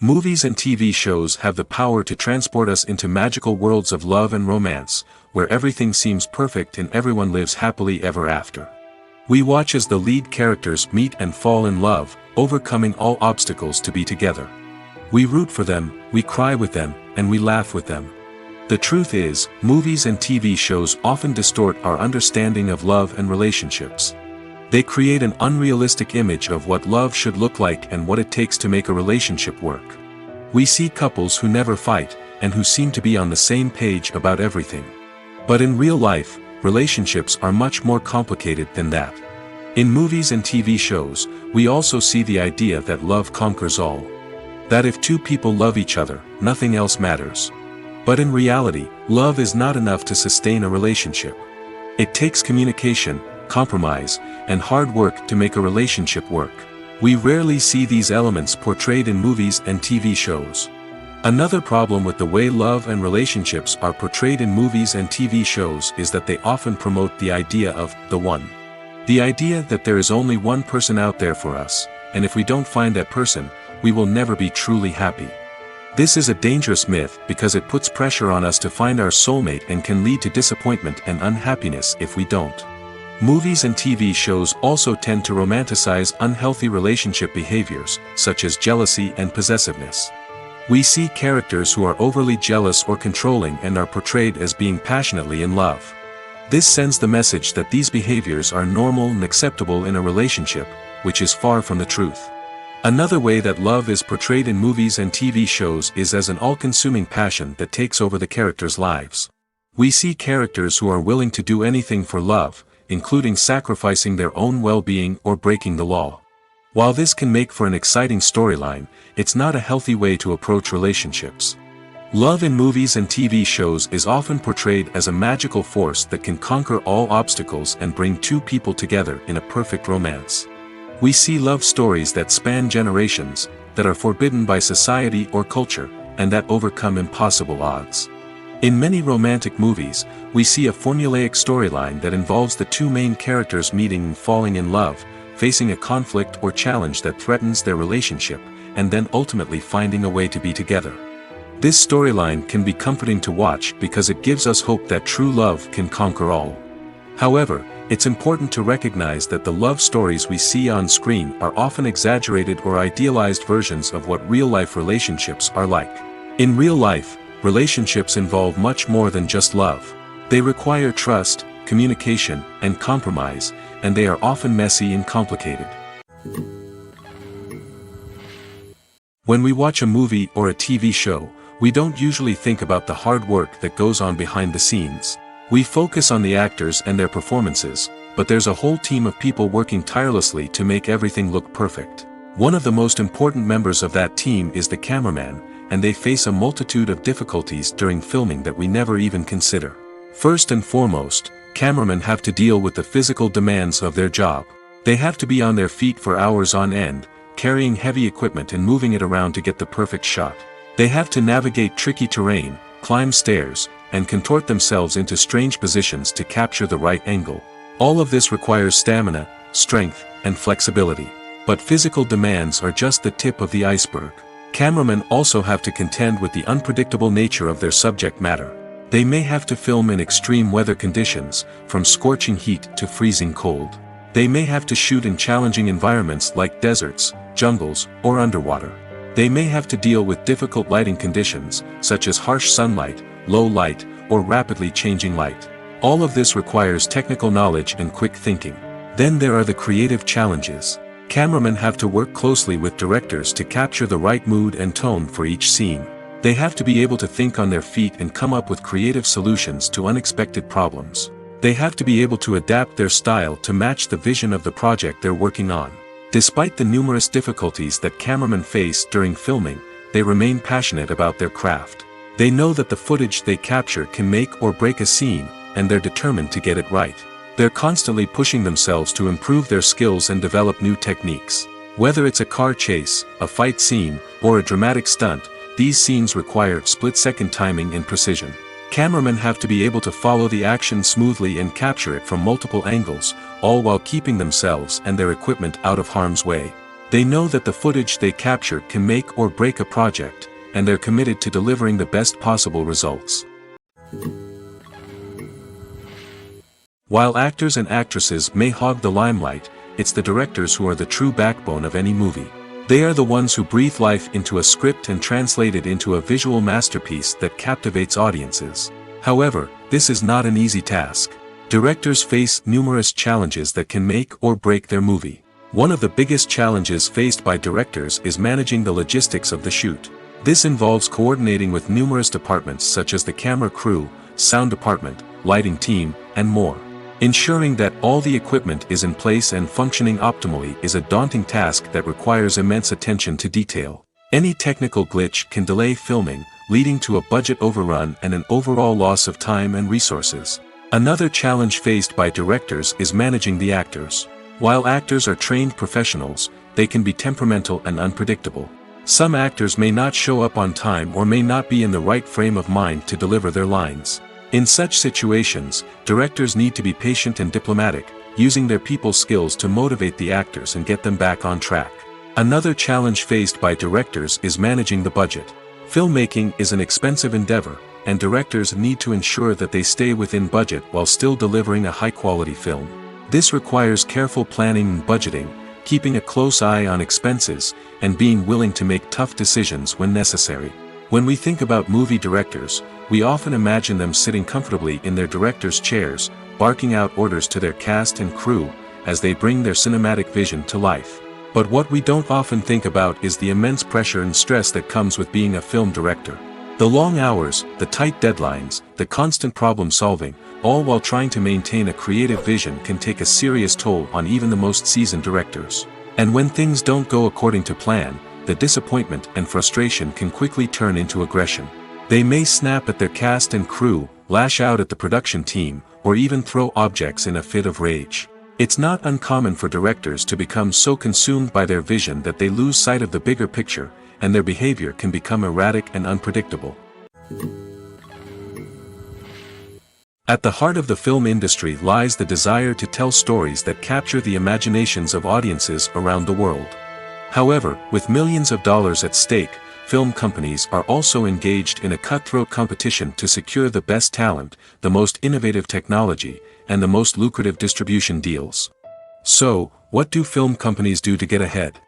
Movies and TV shows have the power to transport us into magical worlds of love and romance, where everything seems perfect and everyone lives happily ever after. We watch as the lead characters meet and fall in love, overcoming all obstacles to be together. We root for them, we cry with them, and we laugh with them. The truth is, movies and TV shows often distort our understanding of love and relationships. They create an unrealistic image of what love should look like and what it takes to make a relationship work. We see couples who never fight, and who seem to be on the same page about everything. But in real life, relationships are much more complicated than that. In movies and TV shows, we also see the idea that love conquers all. That if two people love each other, nothing else matters. But in reality, love is not enough to sustain a relationship. It takes communication, compromise, and hard work to make a relationship work. We rarely see these elements portrayed in movies and TV shows. Another problem with the way love and relationships are portrayed in movies and TV shows is that they often promote the idea of the one. The idea that there is only one person out there for us, and if we don't find that person, we will never be truly happy. This is a dangerous myth because it puts pressure on us to find our soulmate and can lead to disappointment and unhappiness if we don't. Movies and TV shows also tend to romanticize unhealthy relationship behaviors, such as jealousy and possessiveness. We see characters who are overly jealous or controlling and are portrayed as being passionately in love. This sends the message that these behaviors are normal and acceptable in a relationship, which is far from the truth. Another way that love is portrayed in movies and TV shows is as an all-consuming passion that takes over the characters' lives. We see characters who are willing to do anything for love, including sacrificing their own well-being or breaking the law. While this can make for an exciting storyline, it's not a healthy way to approach relationships. Love in movies and TV shows is often portrayed as a magical force that can conquer all obstacles and bring two people together in a perfect romance. We see love stories that span generations, that are forbidden by society or culture, and that overcome impossible odds. In many romantic movies, we see a formulaic storyline that involves the two main characters meeting and falling in love, facing a conflict or challenge that threatens their relationship, and then ultimately finding a way to be together. This storyline can be comforting to watch because it gives us hope that true love can conquer all. However, it's important to recognize that the love stories we see on screen are often exaggerated or idealized versions of what real-life relationships are like. In real life, relationships involve much more than just love. They require trust, communication, and compromise, and they are often messy and complicated. When we watch a movie or a TV show, we don't usually think about the hard work that goes on behind the scenes. We focus on the actors and their performances, but there's a whole team of people working tirelessly to make everything look perfect. One of the most important members of that team is the cameraman, and they face a multitude of difficulties during filming that we never even consider. First and foremost, cameramen have to deal with the physical demands of their job. They have to be on their feet for hours on end, carrying heavy equipment and moving it around to get the perfect shot. They have to navigate tricky terrain, climb stairs, and contort themselves into strange positions to capture the right angle. All of this requires stamina, strength, and flexibility. But physical demands are just the tip of the iceberg. Cameramen also have to contend with the unpredictable nature of their subject matter. They may have to film in extreme weather conditions, from scorching heat to freezing cold. They may have to shoot in challenging environments like deserts, jungles, or underwater. They may have to deal with difficult lighting conditions, such as harsh sunlight, low light, or rapidly changing light. All of this requires technical knowledge and quick thinking. Then there are the creative challenges. Cameramen have to work closely with directors to capture the right mood and tone for each scene. They have to be able to think on their feet and come up with creative solutions to unexpected problems. They have to be able to adapt their style to match the vision of the project they're working on. Despite the numerous difficulties that cameramen face during filming, they remain passionate about their craft. They know that the footage they capture can make or break a scene, and they're determined to get it right. They're constantly pushing themselves to improve their skills and develop new techniques. Whether it's a car chase, a fight scene, or a dramatic stunt, these scenes require split-second timing and precision. Cameramen have to be able to follow the action smoothly and capture it from multiple angles, all while keeping themselves and their equipment out of harm's way. They know that the footage they capture can make or break a project, and they're committed to delivering the best possible results. While actors and actresses may hog the limelight, it's the directors who are the true backbone of any movie. They are the ones who breathe life into a script and translate it into a visual masterpiece that captivates audiences. However, this is not an easy task. Directors face numerous challenges that can make or break their movie. One of the biggest challenges faced by directors is managing the logistics of the shoot. This involves coordinating with numerous departments such as the camera crew, sound department, lighting team, and more. Ensuring that all the equipment is in place and functioning optimally is a daunting task that requires immense attention to detail. Any technical glitch can delay filming, leading to a budget overrun and an overall loss of time and resources. Another challenge faced by directors is managing the actors. While actors are trained professionals, they can be temperamental and unpredictable. Some actors may not show up on time or may not be in the right frame of mind to deliver their lines. In such situations, directors need to be patient and diplomatic, using their people skills to motivate the actors and get them back on track. Another challenge faced by directors is managing the budget. Filmmaking is an expensive endeavor, and directors need to ensure that they stay within budget while still delivering a high-quality film. This requires careful planning and budgeting, keeping a close eye on expenses, and being willing to make tough decisions when necessary. When we think about movie directors, we often imagine them sitting comfortably in their director's chairs, barking out orders to their cast and crew, as they bring their cinematic vision to life. But what we don't often think about is the immense pressure and stress that comes with being a film director. The long hours, the tight deadlines, the constant problem solving, all while trying to maintain a creative vision can take a serious toll on even the most seasoned directors. And when things don't go according to plan, the disappointment and frustration can quickly turn into aggression. They may snap at their cast and crew, lash out at the production team, or even throw objects in a fit of rage. It's not uncommon for directors to become so consumed by their vision that they lose sight of the bigger picture, and their behavior can become erratic and unpredictable. At the heart of the film industry lies the desire to tell stories that capture the imaginations of audiences around the world. However, with millions of dollars at stake, film companies are also engaged in a cutthroat competition to secure the best talent, the most innovative technology, and the most lucrative distribution deals. So, what do film companies do to get ahead?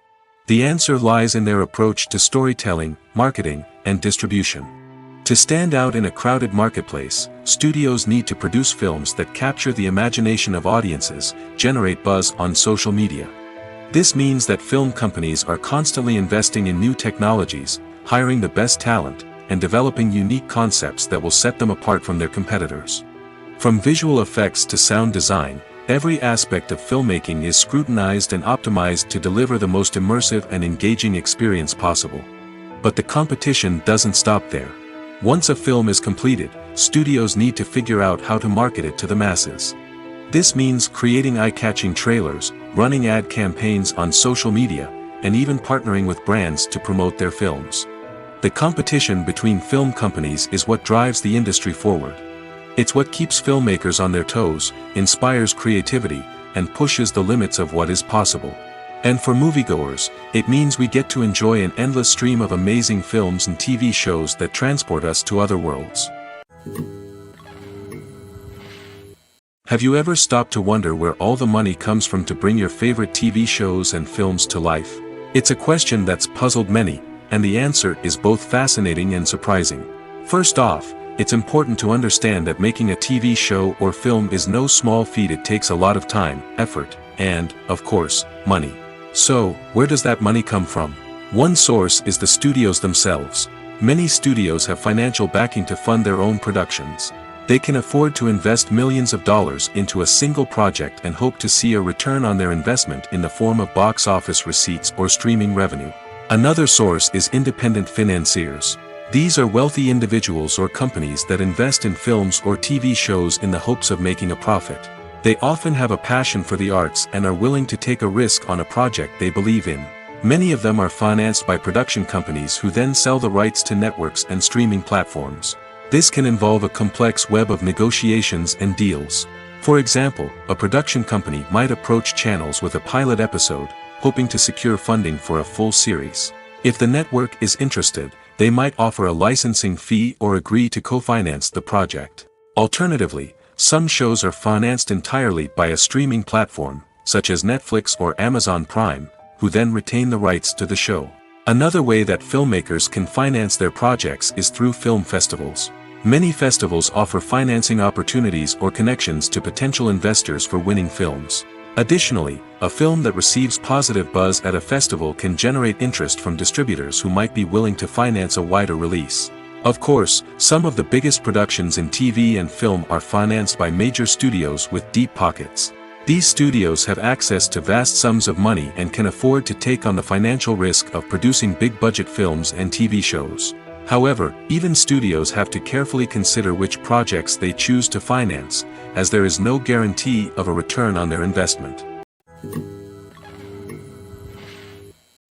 The answer lies in their approach to storytelling, marketing, and distribution. To stand out in a crowded marketplace, studios need to produce films that capture the imagination of audiences, generate buzz on social media. This means that film companies are constantly investing in new technologies, hiring the best talent, and developing unique concepts that will set them apart from their competitors. From visual effects to sound design, every aspect of filmmaking is scrutinized and optimized to deliver the most immersive and engaging experience possible. But the competition doesn't stop there. Once a film is completed, studios need to figure out how to market it to the masses. This means creating eye-catching trailers, running ad campaigns on social media, and even partnering with brands to promote their films. The competition between film companies is what drives the industry forward. It's what keeps filmmakers on their toes, inspires creativity, and pushes the limits of what is possible. And for moviegoers, it means we get to enjoy an endless stream of amazing films and TV shows that transport us to other worlds. Have you ever stopped to wonder where all the money comes from to bring your favorite TV shows and films to life? It's a question that's puzzled many, and the answer is both fascinating and surprising. First off, it's important to understand that making a TV show or film is no small feat. It takes a lot of time, effort, and, of course, money. So, where does that money come from? One source is the studios themselves. Many studios have financial backing to fund their own productions. They can afford to invest millions of dollars into a single project and hope to see a return on their investment in the form of box office receipts or streaming revenue. Another source is independent financiers. These are wealthy individuals or companies that invest in films or TV shows in the hopes of making a profit. They often have a passion for the arts and are willing to take a risk on a project they believe in. Many of them are financed by production companies who then sell the rights to networks and streaming platforms. This can involve a complex web of negotiations and deals. For example, a production company might approach channels with a pilot episode, hoping to secure funding for a full series. If the network is interested, they might offer a licensing fee or agree to co-finance the project. Alternatively, some shows are financed entirely by a streaming platform, such as Netflix or Amazon Prime, who then retain the rights to the show. Another way that filmmakers can finance their projects is through film festivals. Many festivals offer financing opportunities or connections to potential investors for winning films. Additionally, a film that receives positive buzz at a festival can generate interest from distributors who might be willing to finance a wider release. Of course, some of the biggest productions in TV and film are financed by major studios with deep pockets. These studios have access to vast sums of money and can afford to take on the financial risk of producing big-budget films and TV shows. However, even studios have to carefully consider which projects they choose to finance, as there is no guarantee of a return on their investment.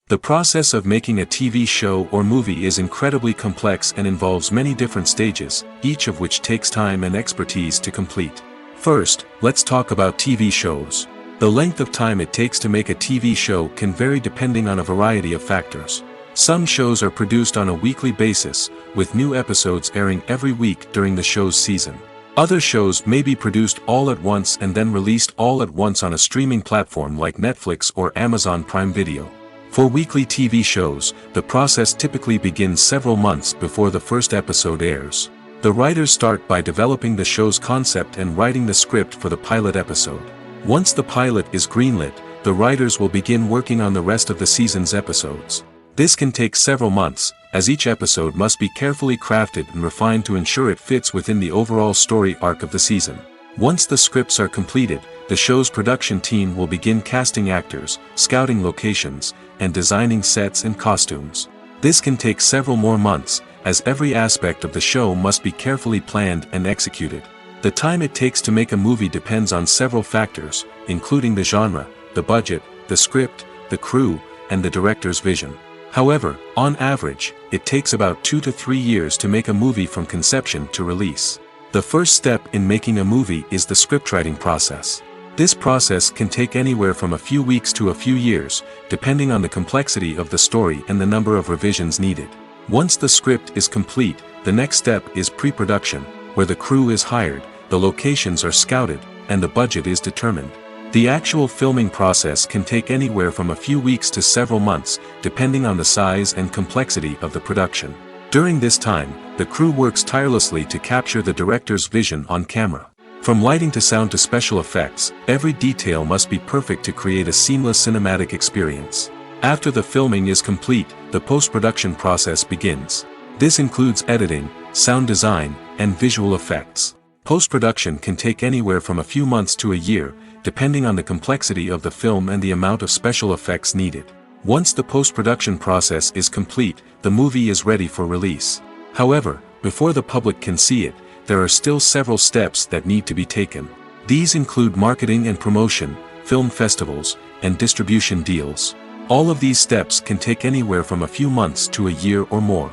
The process of making a TV show or movie is incredibly complex and involves many different stages, each of which takes time and expertise to complete. First, let's talk about TV shows. The length of time it takes to make a TV show can vary depending on a variety of factors. Some shows are produced on a weekly basis, with new episodes airing every week during the show's season. Other shows may be produced all at once and then released all at once on a streaming platform like Netflix or Amazon Prime Video. For weekly TV shows, the process typically begins several months before the first episode airs. The writers start by developing the show's concept and writing the script for the pilot episode. Once the pilot is greenlit, the writers will begin working on the rest of the season's episodes. This can take several months, as each episode must be carefully crafted and refined to ensure it fits within the overall story arc of the season. Once the scripts are completed, the show's production team will begin casting actors, scouting locations, and designing sets and costumes. This can take several more months, as every aspect of the show must be carefully planned and executed. The time it takes to make a movie depends on several factors, including the genre, the budget, the script, the crew, and the director's vision. However, on average, it takes about 2 to 3 years to make a movie from conception to release. The first step in making a movie is the scriptwriting process. This process can take anywhere from a few weeks to a few years, depending on the complexity of the story and the number of revisions needed. Once the script is complete, the next step is pre-production, where the crew is hired, the locations are scouted, and the budget is determined. The actual filming process can take anywhere from a few weeks to several months, depending on the size and complexity of the production. During this time, the crew works tirelessly to capture the director's vision on camera. From lighting to sound to special effects, every detail must be perfect to create a seamless cinematic experience. After the filming is complete, the post-production process begins. This includes editing, sound design, and visual effects. Post-production can take anywhere from a few months to a year, depending on the complexity of the film and the amount of special effects needed. Once the post-production process is complete, the movie is ready for release. However, before the public can see it, there are still several steps that need to be taken. These include marketing and promotion, film festivals, and distribution deals. All of these steps can take anywhere from a few months to a year or more.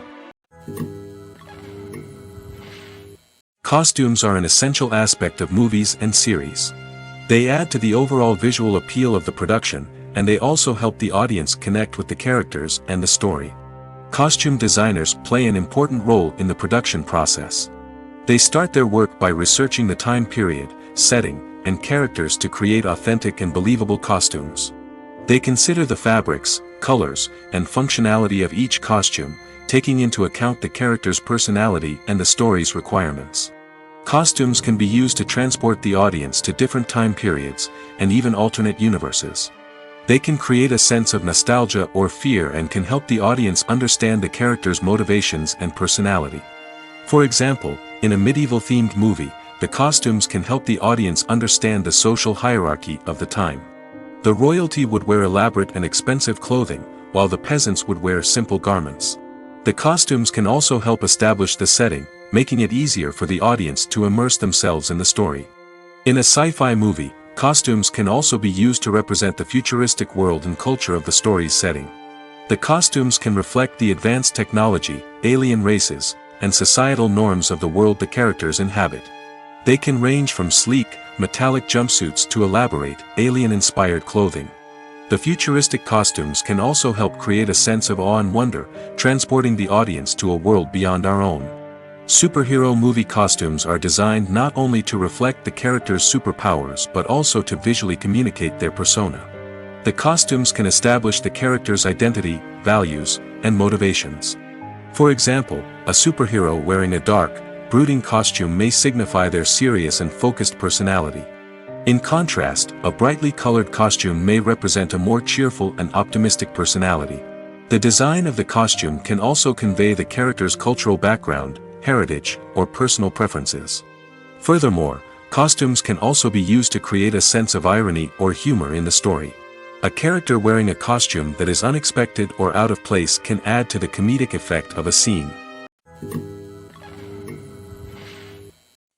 Costumes are an essential aspect of movies and series. They add to the overall visual appeal of the production, and they also help the audience connect with the characters and the story. Costume designers play an important role in the production process. They start their work by researching the time period, setting, and characters to create authentic and believable costumes. They consider the fabrics, colors, and functionality of each costume, taking into account the character's personality and the story's requirements. Costumes can be used to transport the audience to different time periods, and even alternate universes. They can create a sense of nostalgia or fear and can help the audience understand the character's motivations and personality. For example, in a medieval-themed movie, the costumes can help the audience understand the social hierarchy of the time. The royalty would wear elaborate and expensive clothing, while the peasants would wear simple garments. The costumes can also help establish the setting, making it easier for the audience to immerse themselves in the story. In a sci-fi movie, costumes can also be used to represent the futuristic world and culture of the story's setting. The costumes can reflect the advanced technology, alien races, and societal norms of the world the characters inhabit. They can range from sleek, metallic jumpsuits to elaborate, alien-inspired clothing. The futuristic costumes can also help create a sense of awe and wonder, transporting the audience to a world beyond our own. Superhero movie costumes are designed not only to reflect the character's superpowers but also to visually communicate their persona. The costumes can establish the character's identity, values, and motivations. For example, a superhero wearing a dark, brooding costume may signify their serious and focused personality. In contrast, a brightly colored costume may represent a more cheerful and optimistic personality. The design of the costume can also convey the character's cultural background, heritage, or personal preferences. Furthermore, costumes can also be used to create a sense of irony or humor in the story. A character wearing a costume that is unexpected or out of place can add to the comedic effect of a scene.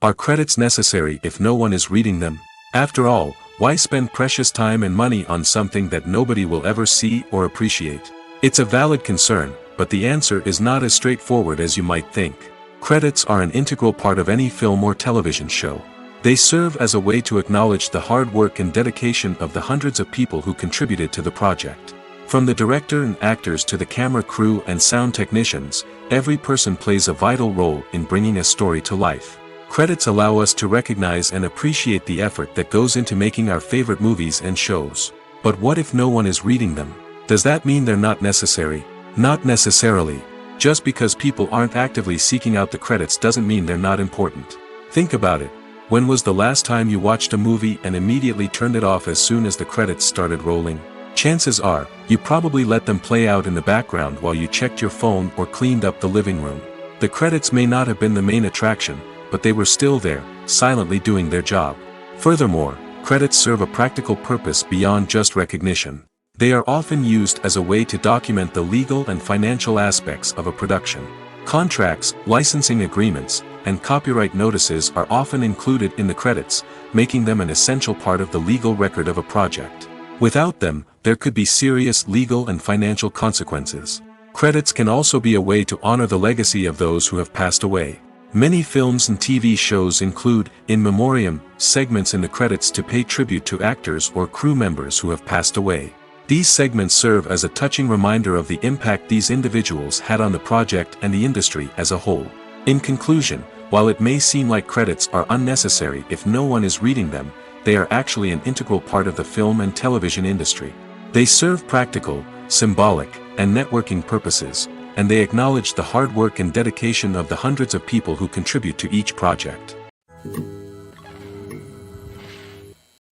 Are credits necessary if no one is reading them? After all, why spend precious time and money on something that nobody will ever see or appreciate? It's a valid concern, but the answer is not as straightforward as you might think. Credits are an integral part of any film or television show. They serve as a way to acknowledge the hard work and dedication of the hundreds of people who contributed to the project. From the director and actors to the camera crew and sound technicians, every person plays a vital role in bringing a story to life. Credits allow us to recognize and appreciate the effort that goes into making our favorite movies and shows. But what if no one is reading them? Does that mean they're not necessary? Not necessarily. Just because people aren't actively seeking out the credits doesn't mean they're not important. Think about it. When was the last time you watched a movie and immediately turned it off as soon as the credits started rolling? Chances are, you probably let them play out in the background while you checked your phone or cleaned up the living room. The credits may not have been the main attraction, but they were still there, silently doing their job. Furthermore, credits serve a practical purpose beyond just recognition. They are often used as a way to document the legal and financial aspects of a production. Contracts, licensing agreements, and copyright notices are often included in the credits, making them an essential part of the legal record of a project. Without them, there could be serious legal and financial consequences. Credits can also be a way to honor the legacy of those who have passed away. Many films and TV shows include, in memoriam, segments in the credits to pay tribute to actors or crew members who have passed away. These segments serve as a touching reminder of the impact these individuals had on the project and the industry as a whole. In conclusion, while it may seem like credits are unnecessary if no one is reading them, they are actually an integral part of the film and television industry. They serve practical, symbolic, and networking purposes, and they acknowledge the hard work and dedication of the hundreds of people who contribute to each project.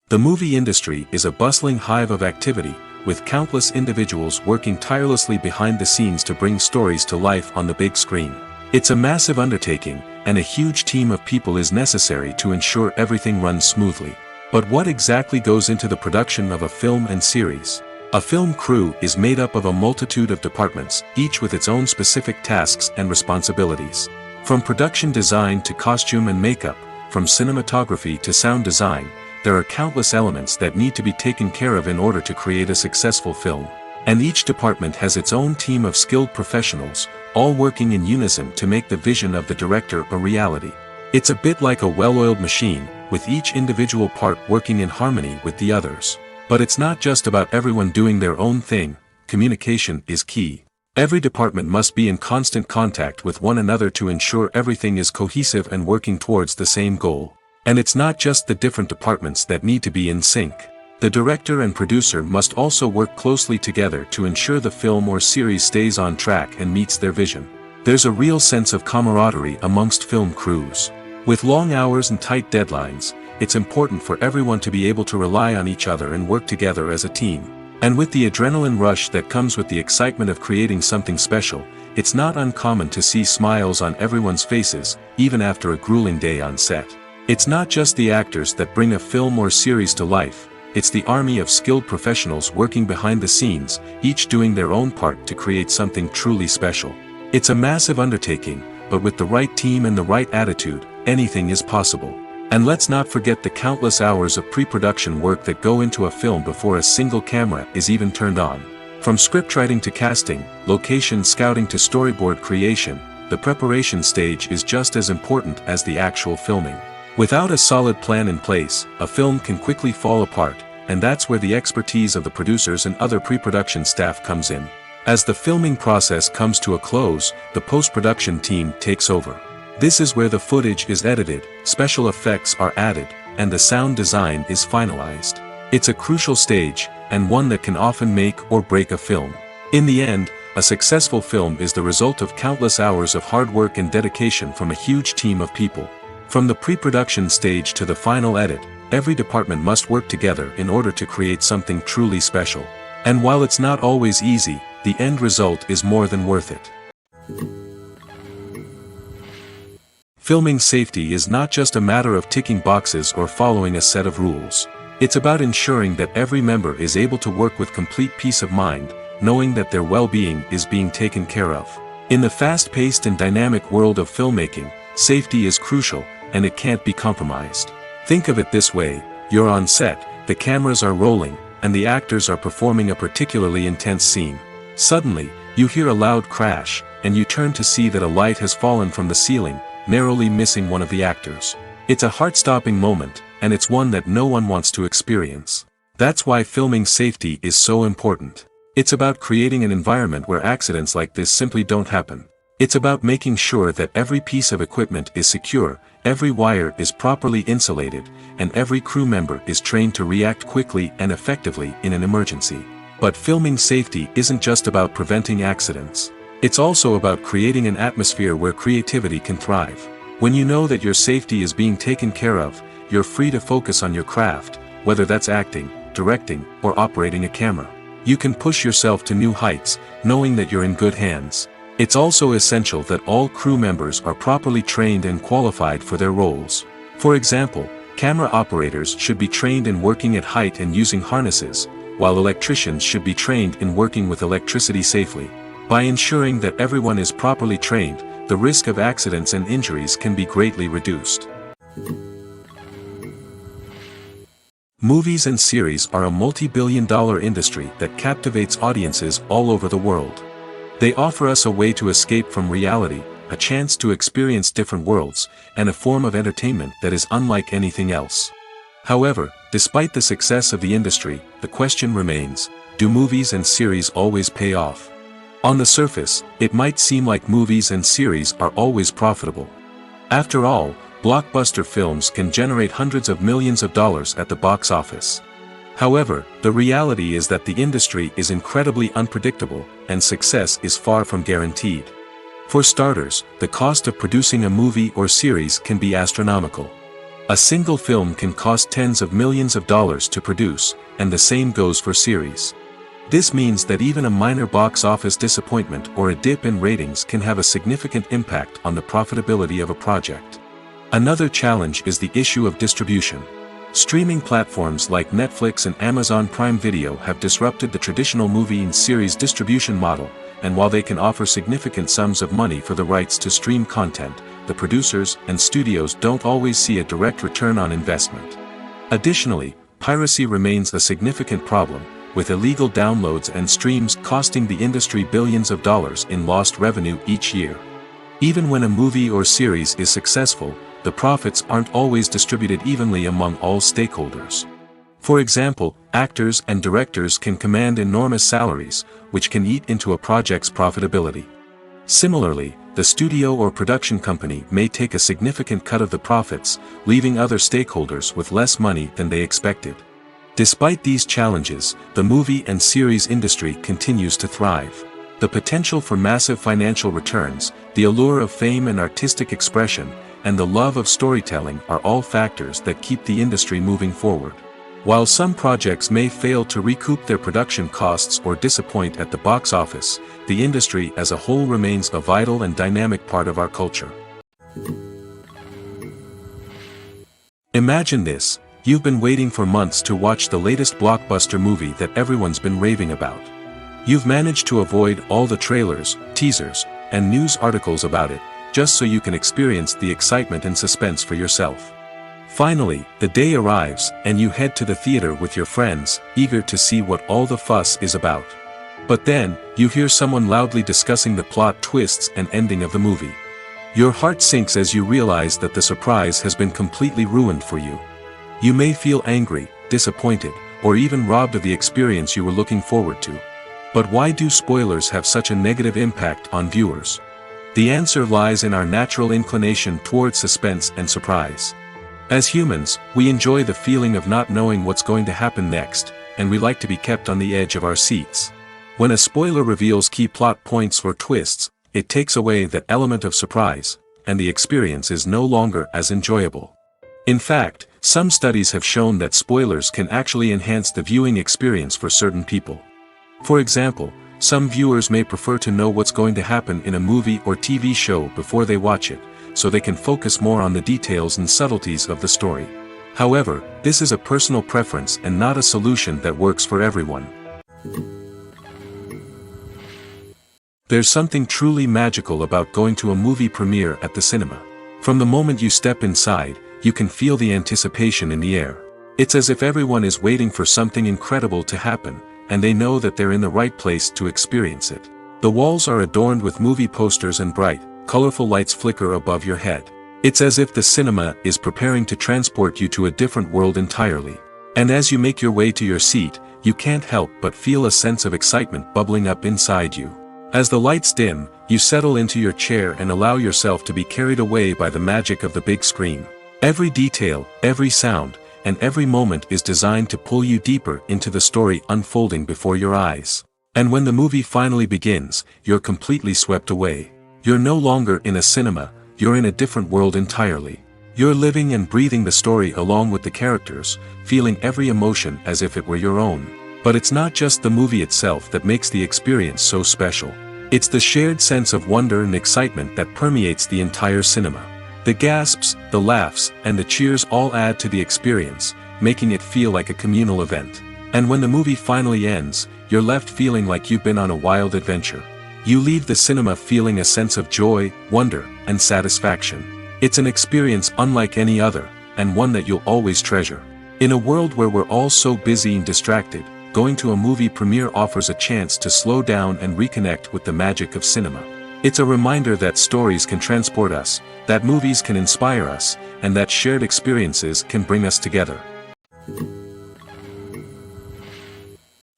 The movie industry is a bustling hive of activity, with countless individuals working tirelessly behind the scenes to bring stories to life on the big screen. It's a massive undertaking, and a huge team of people is necessary to ensure everything runs smoothly. But what exactly goes into the production of a film and series? A film crew is made up of a multitude of departments, each with its own specific tasks and responsibilities. From production design to costume and makeup, from cinematography to sound design, there are countless elements that need to be taken care of in order to create a successful film. And each department has its own team of skilled professionals, all working in unison to make the vision of the director a reality. It's a bit like a well-oiled machine, with each individual part working in harmony with the others. But it's not just about everyone doing their own thing. Communication is key. Every department must be in constant contact with one another to ensure everything is cohesive and working towards the same goal. And it's not just the different departments that need to be in sync. The director and producer must also work closely together to ensure the film or series stays on track and meets their vision. There's a real sense of camaraderie amongst film crews. With long hours and tight deadlines, it's important for everyone to be able to rely on each other and work together as a team. And with the adrenaline rush that comes with the excitement of creating something special, it's not uncommon to see smiles on everyone's faces, even after a grueling day on set. It's not just the actors that bring a film or series to life, it's the army of skilled professionals working behind the scenes, each doing their own part to create something truly special. It's a massive undertaking, but with the right team and the right attitude, anything is possible. And let's not forget the countless hours of pre-production work that go into a film before a single camera is even turned on. From scriptwriting to casting, location scouting to storyboard creation, the preparation stage is just as important as the actual filming. Without a solid plan in place, a film can quickly fall apart, and that's where the expertise of the producers and other pre-production staff comes in. As the filming process comes to a close, the post-production team takes over. This is where the footage is edited, special effects are added, and the sound design is finalized. It's a crucial stage, and one that can often make or break a film. In the end, a successful film is the result of countless hours of hard work and dedication from a huge team of people. From the pre-production stage to the final edit, every department must work together in order to create something truly special. And while it's not always easy, the end result is more than worth it. Filming safety is not just a matter of ticking boxes or following a set of rules. It's about ensuring that every member is able to work with complete peace of mind, knowing that their well-being is being taken care of. In the fast-paced and dynamic world of filmmaking, safety is crucial, and it can't be compromised. Think of it this way: you're on set, the cameras are rolling, and the actors are performing a particularly intense scene. Suddenly, you hear a loud crash, and you turn to see that a light has fallen from the ceiling, narrowly missing one of the actors. It's a heart-stopping moment, and it's one that no one wants to experience. That's why filming safety is so important. It's about creating an environment where accidents like this simply don't happen. It's about making sure that every piece of equipment is secure, every wire is properly insulated, and every crew member is trained to react quickly and effectively in an emergency. But filming safety isn't just about preventing accidents. It's also about creating an atmosphere where creativity can thrive. When you know that your safety is being taken care of, you're free to focus on your craft, whether that's acting, directing, or operating a camera. You can push yourself to new heights, knowing that you're in good hands. It's also essential that all crew members are properly trained and qualified for their roles. For example, camera operators should be trained in working at height and using harnesses, while electricians should be trained in working with electricity safely. By ensuring that everyone is properly trained, the risk of accidents and injuries can be greatly reduced. Movies and series are a multi-billion-dollar industry that captivates audiences all over the world. They offer us a way to escape from reality, a chance to experience different worlds, and a form of entertainment that is unlike anything else. However, despite the success of the industry, the question remains: do movies and series always pay off? On the surface, it might seem like movies and series are always profitable. After all, blockbuster films can generate hundreds of millions of dollars at the box office. However, the reality is that the industry is incredibly unpredictable, and success is far from guaranteed. For starters, the cost of producing a movie or series can be astronomical. A single film can cost tens of millions of dollars to produce, and the same goes for series. This means that even a minor box office disappointment or a dip in ratings can have a significant impact on the profitability of a project. Another challenge is the issue of distribution. Streaming platforms like Netflix and Amazon Prime Video have disrupted the traditional movie and series distribution model, and while they can offer significant sums of money for the rights to stream content, the producers and studios don't always see a direct return on investment. Additionally, piracy remains a significant problem, with illegal downloads and streams costing the industry billions of dollars in lost revenue each year. Even when a movie or series is successful, the profits aren't always distributed evenly among all stakeholders. For example, actors and directors can command enormous salaries, which can eat into a project's profitability. Similarly, the studio or production company may take a significant cut of the profits, leaving other stakeholders with less money than they expected. Despite these challenges, the movie and series industry continues to thrive. The potential for massive financial returns, the allure of fame and artistic expression, and the love of storytelling are all factors that keep the industry moving forward. While some projects may fail to recoup their production costs or disappoint at the box office, the industry as a whole remains a vital and dynamic part of our culture. Imagine this: you've been waiting for months to watch the latest blockbuster movie that everyone's been raving about. You've managed to avoid all the trailers, teasers, and news articles about it, just so you can experience the excitement and suspense for yourself. Finally, the day arrives, and you head to the theater with your friends, eager to see what all the fuss is about. But then, you hear someone loudly discussing the plot twists and ending of the movie. Your heart sinks as you realize that the surprise has been completely ruined for you. You may feel angry, disappointed, or even robbed of the experience you were looking forward to. But why do spoilers have such a negative impact on viewers? The answer lies in our natural inclination toward suspense and surprise. As humans, we enjoy the feeling of not knowing what's going to happen next, and we like to be kept on the edge of our seats. When a spoiler reveals key plot points or twists, it takes away that element of surprise, and the experience is no longer as enjoyable. In fact, some studies have shown that spoilers can actually enhance the viewing experience for certain people. For example, some viewers may prefer to know what's going to happen in a movie or TV show before they watch it, so they can focus more on the details and subtleties of the story. However, this is a personal preference and not a solution that works for everyone. There's something truly magical about going to a movie premiere at the cinema. From the moment you step inside, you can feel the anticipation in the air. It's as if everyone is waiting for something incredible to happen, and they know that they're in the right place to experience it. The walls are adorned with movie posters and bright, colorful lights flicker above your head. It's as if the cinema is preparing to transport you to a different world entirely. And as you make your way to your seat, you can't help but feel a sense of excitement bubbling up inside you. As the lights dim, you settle into your chair and allow yourself to be carried away by the magic of the big screen. Every detail, every sound, and every moment is designed to pull you deeper into the story unfolding before your eyes. And when the movie finally begins, you're completely swept away. You're no longer in a cinema, you're in a different world entirely. You're living and breathing the story along with the characters, feeling every emotion as if it were your own. But it's not just the movie itself that makes the experience so special. It's the shared sense of wonder and excitement that permeates the entire cinema. The gasps, the laughs, and the cheers all add to the experience, making it feel like a communal event. And when the movie finally ends, you're left feeling like you've been on a wild adventure. You leave the cinema feeling a sense of joy, wonder, and satisfaction. It's an experience unlike any other, and one that you'll always treasure. In a world where we're all so busy and distracted, going to a movie premiere offers a chance to slow down and reconnect with the magic of cinema. It's a reminder that stories can transport us, that movies can inspire us, and that shared experiences can bring us together.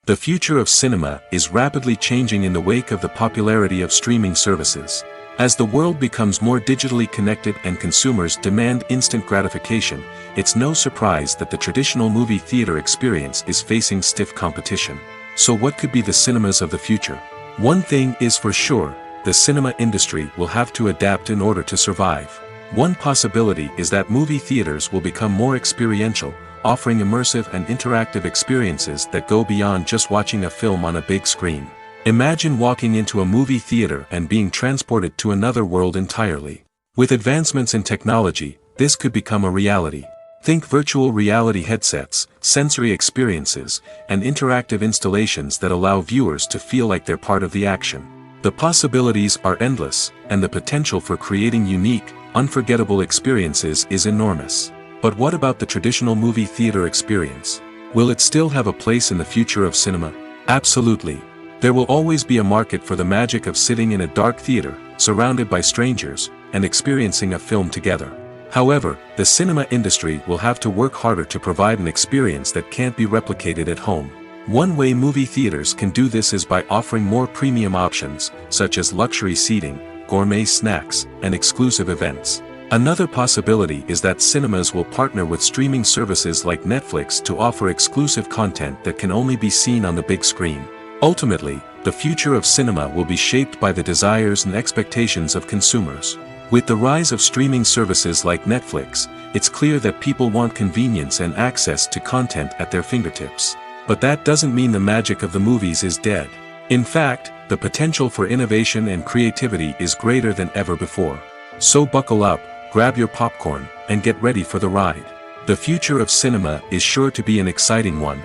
The future of cinema is rapidly changing in the wake of the popularity of streaming services. As the world becomes more digitally connected and consumers demand instant gratification, it's no surprise that the traditional movie theater experience is facing stiff competition. So what could be the cinemas of the future? One thing is for sure, the cinema industry will have to adapt in order to survive. One possibility is that movie theaters will become more experiential, offering immersive and interactive experiences that go beyond just watching a film on a big screen. Imagine walking into a movie theater and being transported to another world entirely. With advancements in technology, this could become a reality. Think virtual reality headsets, sensory experiences, and interactive installations that allow viewers to feel like they're part of the action. The possibilities are endless, and the potential for creating unique, unforgettable experiences is enormous. But what about the traditional movie theater experience? Will it still have a place in the future of cinema? Absolutely. There will always be a market for the magic of sitting in a dark theater, surrounded by strangers, and experiencing a film together. However, the cinema industry will have to work harder to provide an experience that can't be replicated at home. One way movie theaters can do this is by offering more premium options, such as luxury seating, gourmet snacks, and exclusive events. Another possibility is that cinemas will partner with streaming services like Netflix to offer exclusive content that can only be seen on the big screen. Ultimately, the future of cinema will be shaped by the desires and expectations of consumers. With the rise of streaming services like Netflix, it's clear that people want convenience and access to content at their fingertips. But that doesn't mean the magic of the movies is dead. In fact, the potential for innovation and creativity is greater than ever before. So buckle up, grab your popcorn, and get ready for the ride. The future of cinema is sure to be an exciting one.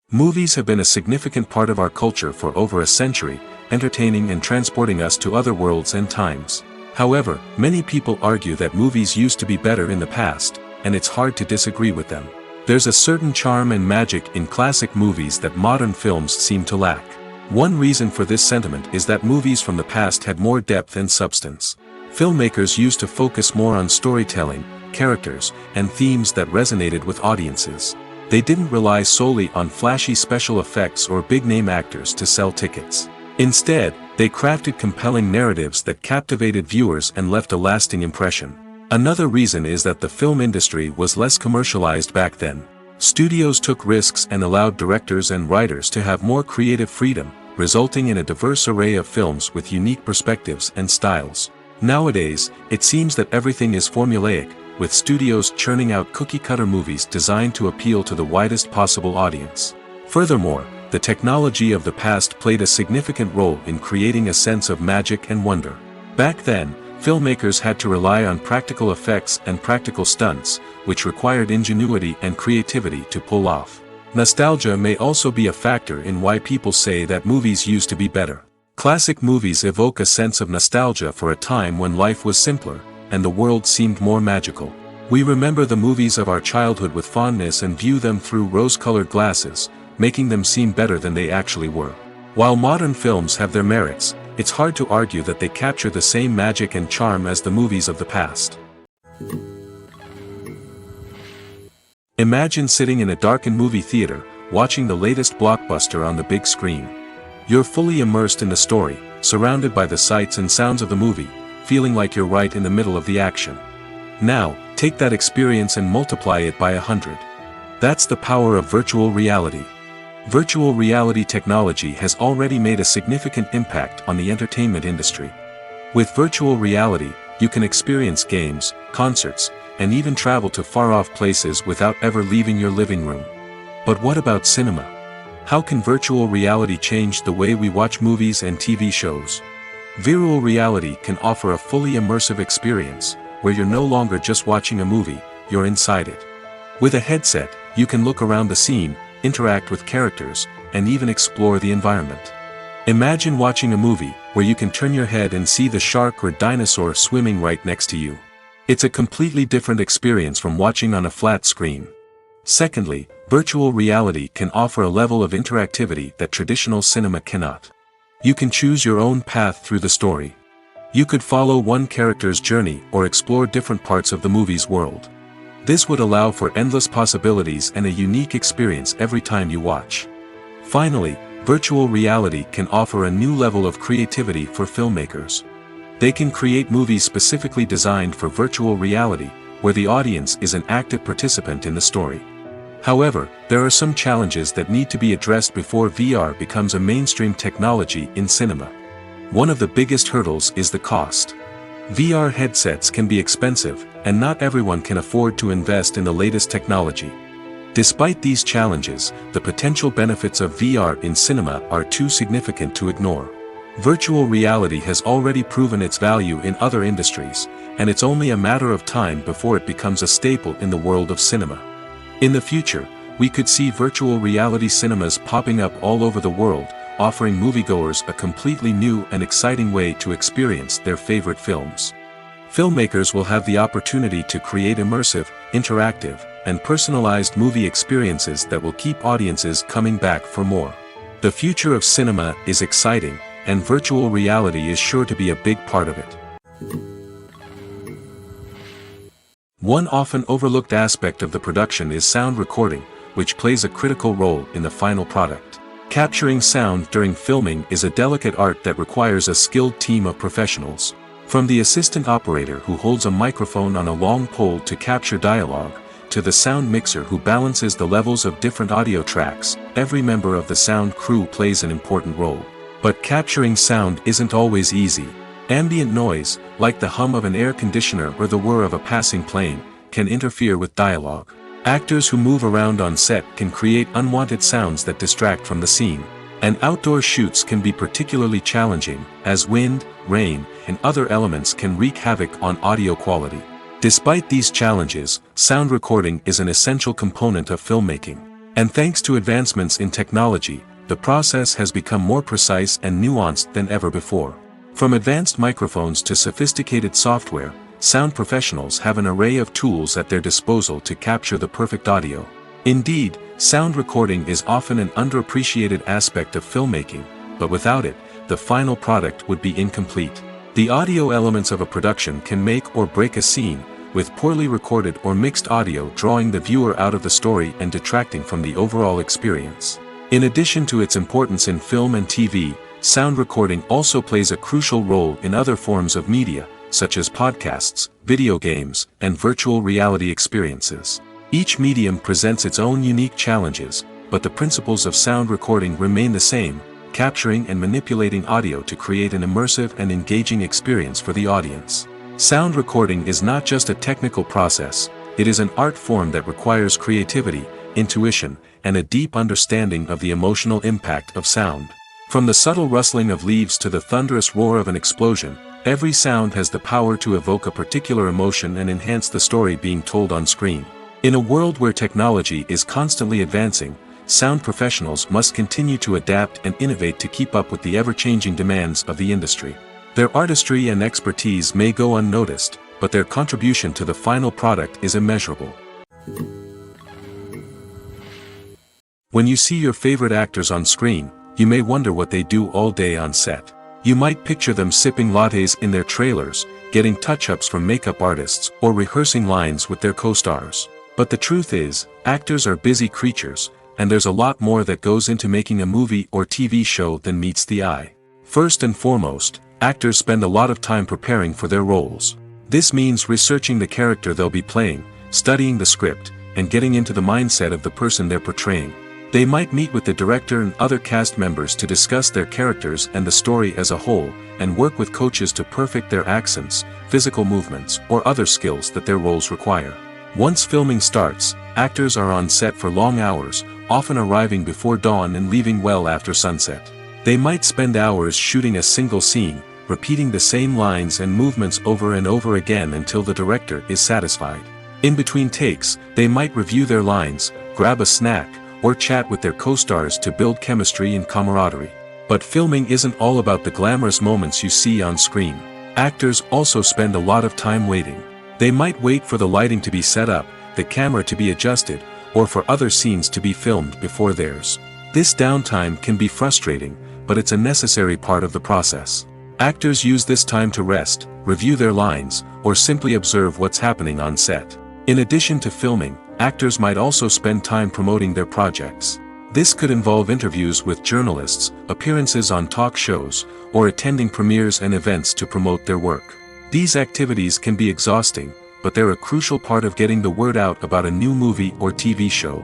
Movies have been a significant part of our culture for over a century, entertaining and transporting us to other worlds and times. However, many people argue that movies used to be better in the past, and it's hard to disagree with them. There's a certain charm and magic in classic movies that modern films seem to lack. One reason for this sentiment is that movies from the past had more depth and substance. Filmmakers used to focus more on storytelling, characters, and themes that resonated with audiences. They didn't rely solely on flashy special effects or big-name actors to sell tickets. Instead, they crafted compelling narratives that captivated viewers and left a lasting impression. Another reason is that the film industry was less commercialized back then. Studios took risks and allowed directors and writers to have more creative freedom, resulting in a diverse array of films with unique perspectives and styles. Nowadays, it seems that everything is formulaic, with studios churning out cookie-cutter movies designed to appeal to the widest possible audience. Furthermore, the technology of the past played a significant role in creating a sense of magic and wonder. Back then, filmmakers had to rely on practical effects and practical stunts, which required ingenuity and creativity to pull off. Nostalgia may also be a factor in why people say that movies used to be better. Classic movies evoke a sense of nostalgia for a time when life was simpler, and the world seemed more magical. We remember the movies of our childhood with fondness and view them through rose-colored glasses, making them seem better than they actually were. While modern films have their merits, it's hard to argue that they capture the same magic and charm as the movies of the past. Imagine sitting in a darkened movie theater, watching the latest blockbuster on the big screen. You're fully immersed in the story, surrounded by the sights and sounds of the movie, feeling like you're right in the middle of the action. Now, take that experience and multiply it by 100. That's the power of virtual reality. Virtual reality technology has already made a significant impact on the entertainment industry. With virtual reality, you can experience games, concerts, and even travel to far-off places without ever leaving your living room. But what about cinema? How can virtual reality change the way we watch movies and TV shows? Virtual reality can offer a fully immersive experience, where you're no longer just watching a movie, you're inside it. With a headset, you can look around the scene, interact with characters, and even explore the environment. Imagine watching a movie where you can turn your head and see the shark or dinosaur swimming right next to you. It's a completely different experience from watching on a flat screen. Secondly, virtual reality can offer a level of interactivity that traditional cinema cannot. You can choose your own path through the story. You could follow one character's journey or explore different parts of the movie's world. This would allow for endless possibilities and a unique experience every time you watch. Finally, virtual reality can offer a new level of creativity for filmmakers. They can create movies specifically designed for virtual reality, where the audience is an active participant in the story. However, there are some challenges that need to be addressed before VR becomes a mainstream technology in cinema. One of the biggest hurdles is the cost. VR headsets can be expensive, and not everyone can afford to invest in the latest technology. Despite these challenges, the potential benefits of VR in cinema are too significant to ignore. Virtual reality has already proven its value in other industries, and it's only a matter of time before it becomes a staple in the world of cinema. In the future, we could see virtual reality cinemas popping up all over the world, offering moviegoers a completely new and exciting way to experience their favorite films. Filmmakers will have the opportunity to create immersive, interactive, and personalized movie experiences that will keep audiences coming back for more. The future of cinema is exciting, and virtual reality is sure to be a big part of it. One often overlooked aspect of the production is sound recording, which plays a critical role in the final product. Capturing sound during filming is a delicate art that requires a skilled team of professionals. From the assistant operator who holds a microphone on a long pole to capture dialogue, to the sound mixer who balances the levels of different audio tracks, every member of the sound crew plays an important role. But capturing sound isn't always easy. Ambient noise, like the hum of an air conditioner or the whir of a passing plane, can interfere with dialogue. Actors who move around on set can create unwanted sounds that distract from the scene. And outdoor shoots can be particularly challenging, as wind, rain, and other elements can wreak havoc on audio quality. Despite these challenges, sound recording is an essential component of filmmaking. And thanks to advancements in technology, the process has become more precise and nuanced than ever before. From advanced microphones to sophisticated software, sound professionals have an array of tools at their disposal to capture the perfect audio. Indeed, sound recording is often an underappreciated aspect of filmmaking, but without it, the final product would be incomplete. The audio elements of a production can make or break a scene, with poorly recorded or mixed audio drawing the viewer out of the story and detracting from the overall experience. In addition to its importance in film and TV, sound recording also plays a crucial role in other forms of media, such as podcasts, video games, and virtual reality experiences. Each medium presents its own unique challenges, but the principles of sound recording remain the same, capturing and manipulating audio to create an immersive and engaging experience for the audience. Sound recording is not just a technical process, it is an art form that requires creativity, intuition, and a deep understanding of the emotional impact of sound. From the subtle rustling of leaves to the thunderous roar of an explosion, every sound has the power to evoke a particular emotion and enhance the story being told on screen. In a world where technology is constantly advancing, sound professionals must continue to adapt and innovate to keep up with the ever-changing demands of the industry. Their artistry and expertise may go unnoticed, but their contribution to the final product is immeasurable. When you see your favorite actors on screen, you may wonder what they do all day on set. You might picture them sipping lattes in their trailers, getting touch-ups from makeup artists, or rehearsing lines with their co-stars. But the truth is, actors are busy creatures, and there's a lot more that goes into making a movie or TV show than meets the eye. First and foremost, actors spend a lot of time preparing for their roles. This means researching the character they'll be playing, studying the script, and getting into the mindset of the person they're portraying. They might meet with the director and other cast members to discuss their characters and the story as a whole, and work with coaches to perfect their accents, physical movements, or other skills that their roles require. Once filming starts, actors are on set for long hours, often arriving before dawn and leaving well after sunset. They might spend hours shooting a single scene, repeating the same lines and movements over and over again until the director is satisfied. In between takes, they might review their lines, grab a snack, or chat with their co-stars to build chemistry and camaraderie. But filming isn't all about the glamorous moments you see on screen. Actors also spend a lot of time waiting. They might wait for the lighting to be set up, the camera to be adjusted, or for other scenes to be filmed before theirs. This downtime can be frustrating, but it's a necessary part of the process. Actors use this time to rest, review their lines, or simply observe what's happening on set. In addition to filming, actors might also spend time promoting their projects. This could involve interviews with journalists, appearances on talk shows, or attending premieres and events to promote their work. These activities can be exhausting, but they're a crucial part of getting the word out about a new movie or TV show.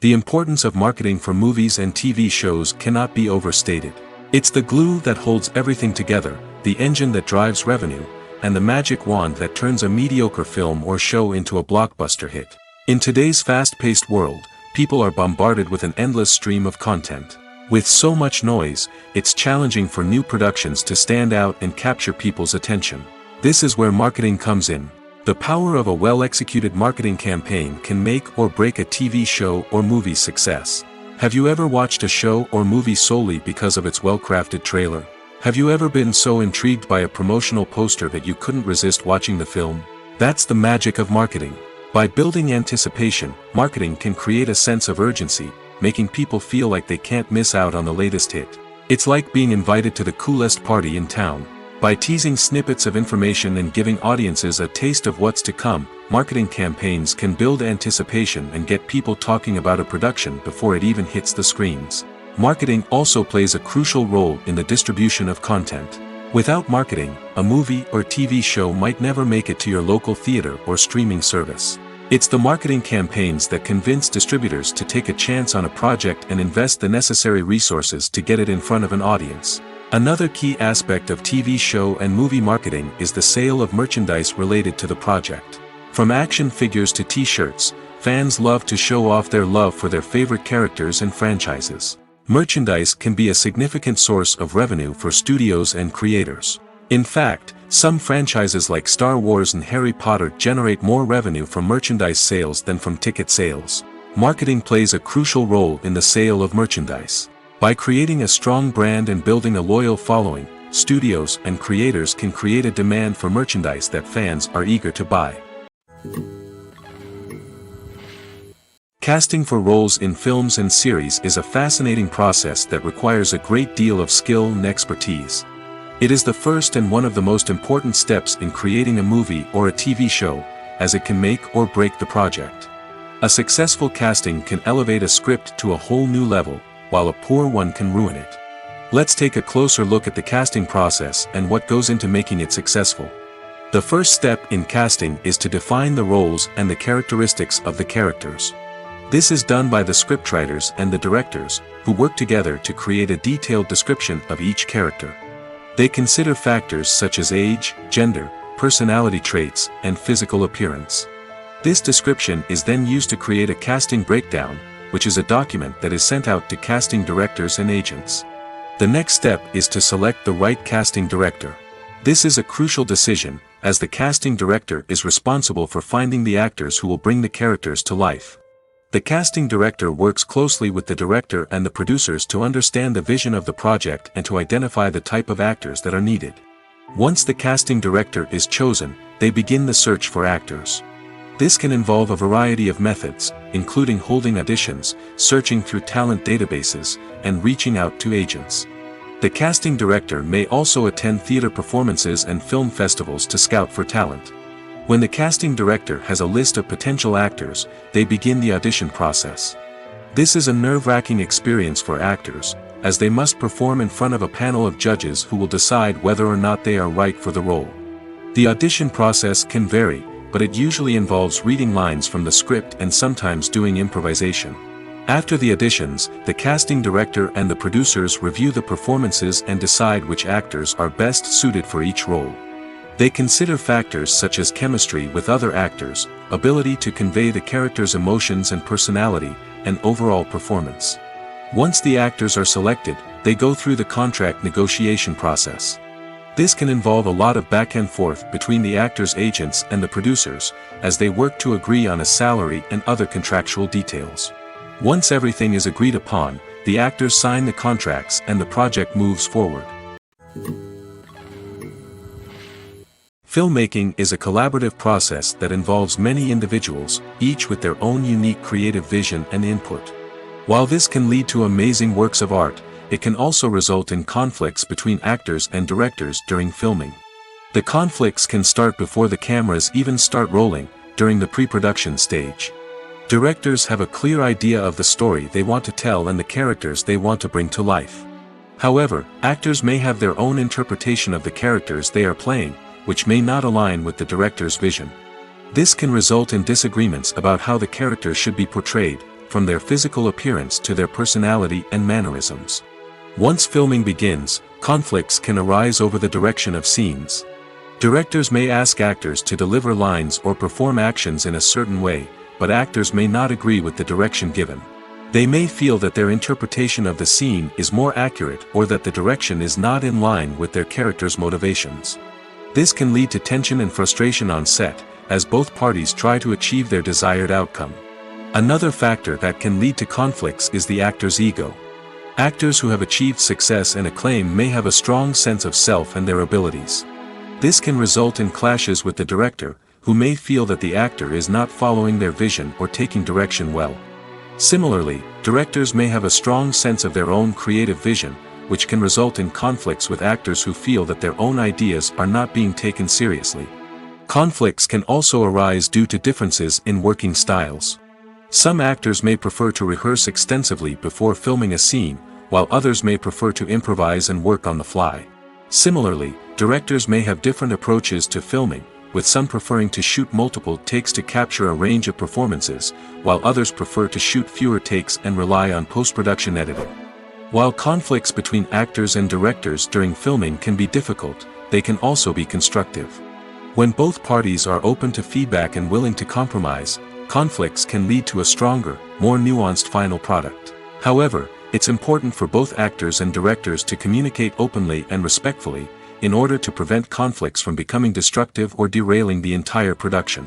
The importance of marketing for movies and TV shows cannot be overstated. It's the glue that holds everything together, the engine that drives revenue, and the magic wand that turns a mediocre film or show into a blockbuster hit. In today's fast-paced world, people are bombarded with an endless stream of content. With so much noise, it's challenging for new productions to stand out and capture people's attention. This is where marketing comes in. The power of a well-executed marketing campaign can make or break a TV show or movie's success. Have you ever watched a show or movie solely because of its well-crafted trailer? Have you ever been so intrigued by a promotional poster that you couldn't resist watching the film? That's the magic of marketing. By building anticipation, marketing can create a sense of urgency, making people feel like they can't miss out on the latest hit. It's like being invited to the coolest party in town. By teasing snippets of information and giving audiences a taste of what's to come, marketing campaigns can build anticipation and get people talking about a production before it even hits the screens. Marketing also plays a crucial role in the distribution of content. Without marketing, a movie or TV show might never make it to your local theater or streaming service. It's the marketing campaigns that convince distributors to take a chance on a project and invest the necessary resources to get it in front of an audience. Another key aspect of TV show and movie marketing is the sale of merchandise related to the project. From action figures to t-shirts, fans love to show off their love for their favorite characters and franchises. Merchandise can be a significant source of revenue for studios and creators. In fact, some franchises like Star Wars and Harry Potter generate more revenue from merchandise sales than from ticket sales. Marketing plays a crucial role in the sale of merchandise. By creating a strong brand and building a loyal following, studios and creators can create a demand for merchandise that fans are eager to buy. Casting for roles in films and series is a fascinating process that requires a great deal of skill and expertise. It is the first and one of the most important steps in creating a movie or a TV show, as it can make or break the project. A successful casting can elevate a script to a whole new level, while a poor one can ruin it. Let's take a closer look at the casting process and what goes into making it successful. The first step in casting is to define the roles and the characteristics of the characters. This is done by the scriptwriters and the directors, who work together to create a detailed description of each character. They consider factors such as age, gender, personality traits, and physical appearance. This description is then used to create a casting breakdown, which is a document that is sent out to casting directors and agents. The next step is to select the right casting director. This is a crucial decision, as the casting director is responsible for finding the actors who will bring the characters to life. The casting director works closely with the director and the producers to understand the vision of the project and to identify the type of actors that are needed. Once the casting director is chosen, they begin the search for actors. This can involve a variety of methods, including holding auditions, searching through talent databases, and reaching out to agents. The casting director may also attend theater performances and film festivals to scout for talent. When the casting director has a list of potential actors, they begin the audition process. This is a nerve-wracking experience for actors, as they must perform in front of a panel of judges who will decide whether or not they are right for the role. The audition process can vary, but it usually involves reading lines from the script and sometimes doing improvisation. After the auditions, the casting director and the producers review the performances and decide which actors are best suited for each role. They consider factors such as chemistry with other actors, ability to convey the character's emotions and personality, and overall performance. Once the actors are selected, they go through the contract negotiation process. This can involve a lot of back and forth between the actors' agents and the producers, as they work to agree on a salary and other contractual details. Once everything is agreed upon, the actors sign the contracts and the project moves forward. Filmmaking is a collaborative process that involves many individuals, each with their own unique creative vision and input. While this can lead to amazing works of art, it can also result in conflicts between actors and directors during filming. The conflicts can start before the cameras even start rolling, during the pre-production stage. Directors have a clear idea of the story they want to tell and the characters they want to bring to life. However, actors may have their own interpretation of the characters they are playing, which may not align with the director's vision. This can result in disagreements about how the characters should be portrayed, from their physical appearance to their personality and mannerisms. Once filming begins, conflicts can arise over the direction of scenes. Directors may ask actors to deliver lines or perform actions in a certain way, but actors may not agree with the direction given. They may feel that their interpretation of the scene is more accurate or that the direction is not in line with their character's motivations. This can lead to tension and frustration on set, as both parties try to achieve their desired outcome. Another factor that can lead to conflicts is the actor's ego. Actors who have achieved success and acclaim may have a strong sense of self and their abilities. This can result in clashes with the director, who may feel that the actor is not following their vision or taking direction well. Similarly, directors may have a strong sense of their own creative vision, which can result in conflicts with actors who feel that their own ideas are not being taken seriously. Conflicts can also arise due to differences in working styles. Some actors may prefer to rehearse extensively before filming a scene, while others may prefer to improvise and work on the fly. Similarly, directors may have different approaches to filming, with some preferring to shoot multiple takes to capture a range of performances, while others prefer to shoot fewer takes and rely on post-production editing. While conflicts between actors and directors during filming can be difficult, they can also be constructive. When both parties are open to feedback and willing to compromise, conflicts can lead to a stronger, more nuanced final product. However, it's important for both actors and directors to communicate openly and respectfully, in order to prevent conflicts from becoming destructive or derailing the entire production.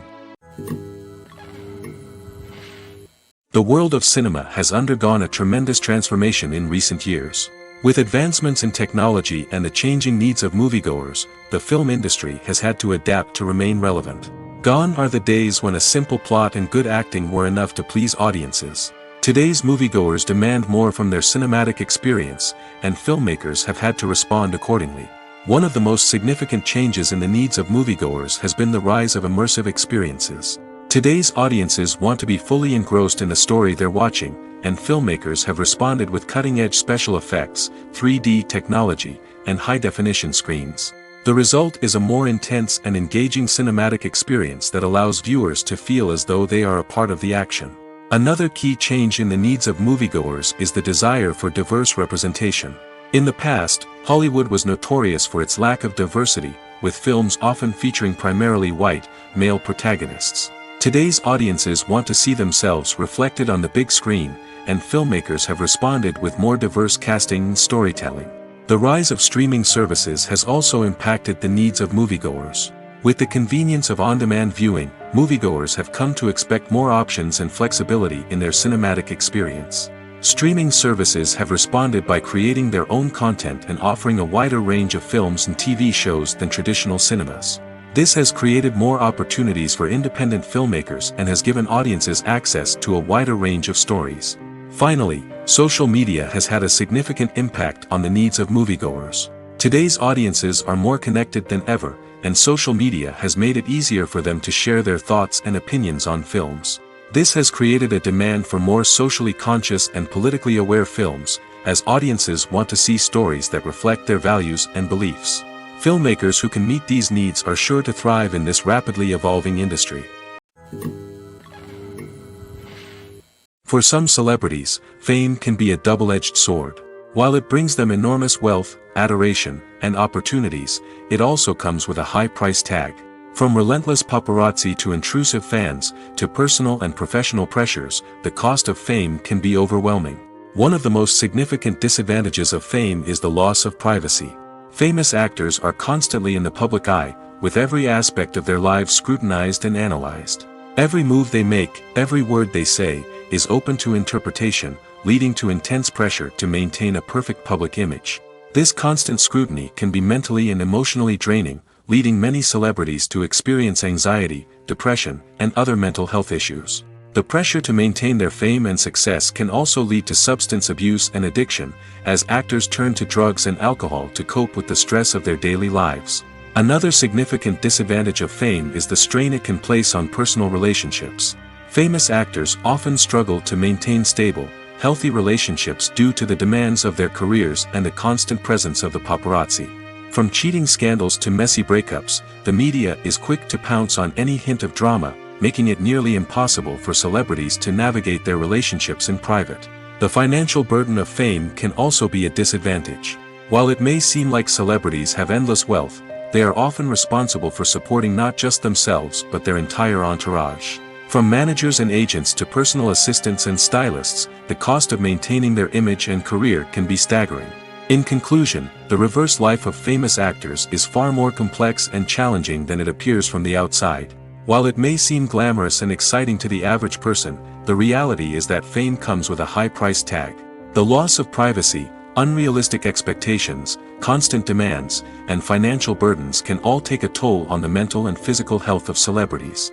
The world of cinema has undergone a tremendous transformation in recent years. With advancements in technology and the changing needs of moviegoers, the film industry has had to adapt to remain relevant. Gone are the days when a simple plot and good acting were enough to please audiences. Today's moviegoers demand more from their cinematic experience, and filmmakers have had to respond accordingly. One of the most significant changes in the needs of moviegoers has been the rise of immersive experiences. Today's audiences want to be fully engrossed in the story they're watching, and filmmakers have responded with cutting-edge special effects, 3D technology, and high-definition screens. The result is a more intense and engaging cinematic experience that allows viewers to feel as though they are a part of the action. Another key change in the needs of moviegoers is the desire for diverse representation. In the past, Hollywood was notorious for its lack of diversity, with films often featuring primarily white, male protagonists. Today's audiences want to see themselves reflected on the big screen, and filmmakers have responded with more diverse casting and storytelling. The rise of streaming services has also impacted the needs of moviegoers. With the convenience of on-demand viewing, moviegoers have come to expect more options and flexibility in their cinematic experience. Streaming services have responded by creating their own content and offering a wider range of films and TV shows than traditional cinemas. This has created more opportunities for independent filmmakers and has given audiences access to a wider range of stories. Finally, social media has had a significant impact on the needs of moviegoers. Today's audiences are more connected than ever, and social media has made it easier for them to share their thoughts and opinions on films. This has created a demand for more socially conscious and politically aware films, as audiences want to see stories that reflect their values and beliefs. Filmmakers who can meet these needs are sure to thrive in this rapidly evolving industry. For some celebrities, fame can be a double-edged sword. While it brings them enormous wealth, adoration, and opportunities, it also comes with a high price tag. From relentless paparazzi to intrusive fans, to personal and professional pressures, the cost of fame can be overwhelming. One of the most significant disadvantages of fame is the loss of privacy. Famous actors are constantly in the public eye, with every aspect of their lives scrutinized and analyzed. Every move they make, every word they say, is open to interpretation, leading to intense pressure to maintain a perfect public image. This constant scrutiny can be mentally and emotionally draining, leading many celebrities to experience anxiety, depression, and other mental health issues. The pressure to maintain their fame and success can also lead to substance abuse and addiction, as actors turn to drugs and alcohol to cope with the stress of their daily lives. Another significant disadvantage of fame is the strain it can place on personal relationships. Famous actors often struggle to maintain stable, healthy relationships due to the demands of their careers and the constant presence of the paparazzi. From cheating scandals to messy breakups, the media is quick to pounce on any hint of drama, making it nearly impossible for celebrities to navigate their relationships in private. The financial burden of fame can also be a disadvantage. While it may seem like celebrities have endless wealth, they are often responsible for supporting not just themselves but their entire entourage. From managers and agents to personal assistants and stylists, the cost of maintaining their image and career can be staggering. In conclusion, the reverse life of famous actors is far more complex and challenging than it appears from the outside. While it may seem glamorous and exciting to the average person, the reality is that fame comes with a high price tag. The loss of privacy, unrealistic expectations, constant demands, and financial burdens can all take a toll on the mental and physical health of celebrities.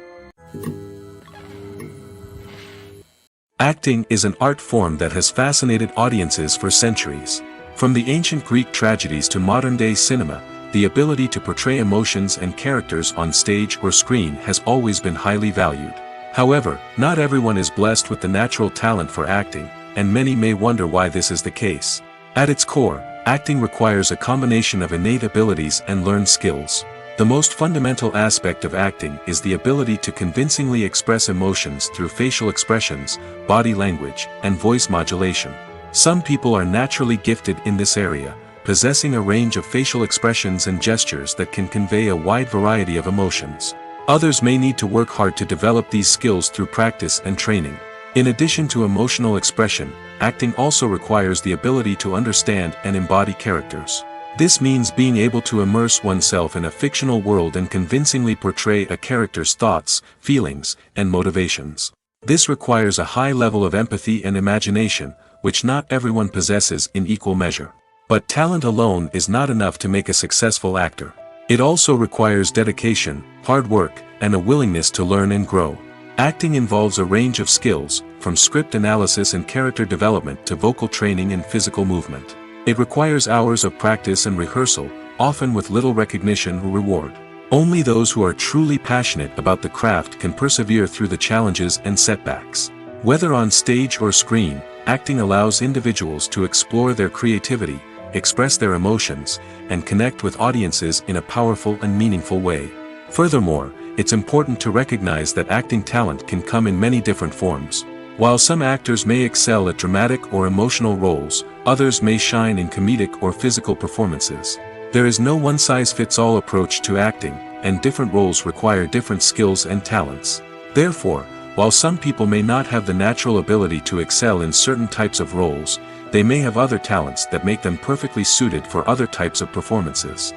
Acting is an art form that has fascinated audiences for centuries. From the ancient Greek tragedies to modern-day cinema, the ability to portray emotions and characters on stage or screen has always been highly valued. However, not everyone is blessed with the natural talent for acting, and many may wonder why this is the case. At its core, acting requires a combination of innate abilities and learned skills. The most fundamental aspect of acting is the ability to convincingly express emotions through facial expressions, body language, and voice modulation. Some people are naturally gifted in this area, possessing a range of facial expressions and gestures that can convey a wide variety of emotions. Others may need to work hard to develop these skills through practice and training. In addition to emotional expression, acting also requires the ability to understand and embody characters. This means being able to immerse oneself in a fictional world and convincingly portray a character's thoughts, feelings, and motivations. This requires a high level of empathy and imagination, which not everyone possesses in equal measure. But talent alone is not enough to make a successful actor. It also requires dedication, hard work, and a willingness to learn and grow. Acting involves a range of skills, from script analysis and character development to vocal training and physical movement. It requires hours of practice and rehearsal, often with little recognition or reward. Only those who are truly passionate about the craft can persevere through the challenges and setbacks. Whether on stage or screen, acting allows individuals to explore their creativity, express their emotions, and connect with audiences in a powerful and meaningful way. Furthermore, it's important to recognize that acting talent can come in many different forms. While some actors may excel at dramatic or emotional roles, others may shine in comedic or physical performances. There is no one-size-fits-all approach to acting, and different roles require different skills and talents. Therefore, while some people may not have the natural ability to excel in certain types of roles, they may have other talents that make them perfectly suited for other types of performances.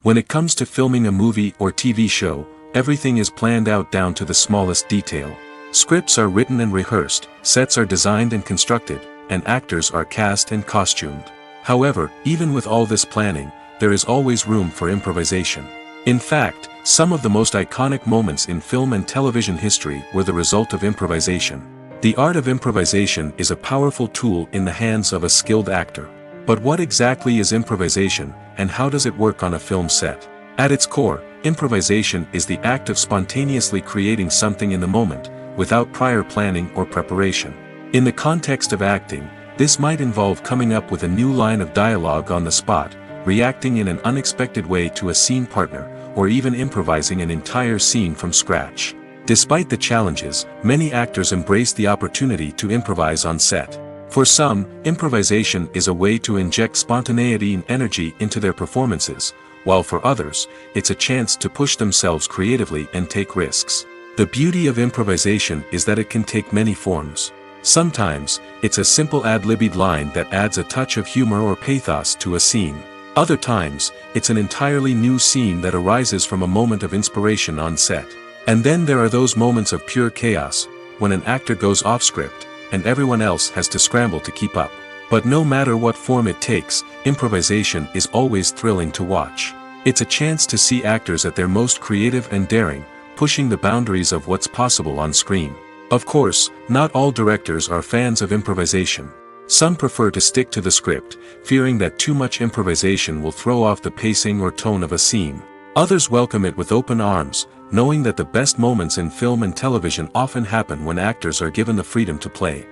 When it comes to filming a movie or TV show, everything is planned out down to the smallest detail. Scripts are written and rehearsed, sets are designed and constructed, and actors are cast and costumed. However, even with all this planning, there is always room for improvisation. In fact, some of the most iconic moments in film and television history were the result of improvisation. The art of improvisation is a powerful tool in the hands of a skilled actor. But what exactly is improvisation, and how does it work on a film set? At its core, improvisation is the act of spontaneously creating something in the moment, without prior planning or preparation. In the context of acting, this might involve coming up with a new line of dialogue on the spot, reacting in an unexpected way to a scene partner, or even improvising an entire scene from scratch. Despite the challenges, many actors embrace the opportunity to improvise on set. For some, improvisation is a way to inject spontaneity and energy into their performances, while for others, it's a chance to push themselves creatively and take risks. The beauty of improvisation is that it can take many forms. Sometimes, it's a simple ad-libbed line that adds a touch of humor or pathos to a scene. Other times, it's an entirely new scene that arises from a moment of inspiration on set. And then there are those moments of pure chaos, when an actor goes off script, and everyone else has to scramble to keep up. But no matter what form it takes, improvisation is always thrilling to watch. It's a chance to see actors at their most creative and daring, pushing the boundaries of what's possible on screen. Of course, not all directors are fans of improvisation. Some prefer to stick to the script, fearing that too much improvisation will throw off the pacing or tone of a scene. Others welcome it with open arms, knowing that the best moments in film and television often happen when actors are given the freedom to play.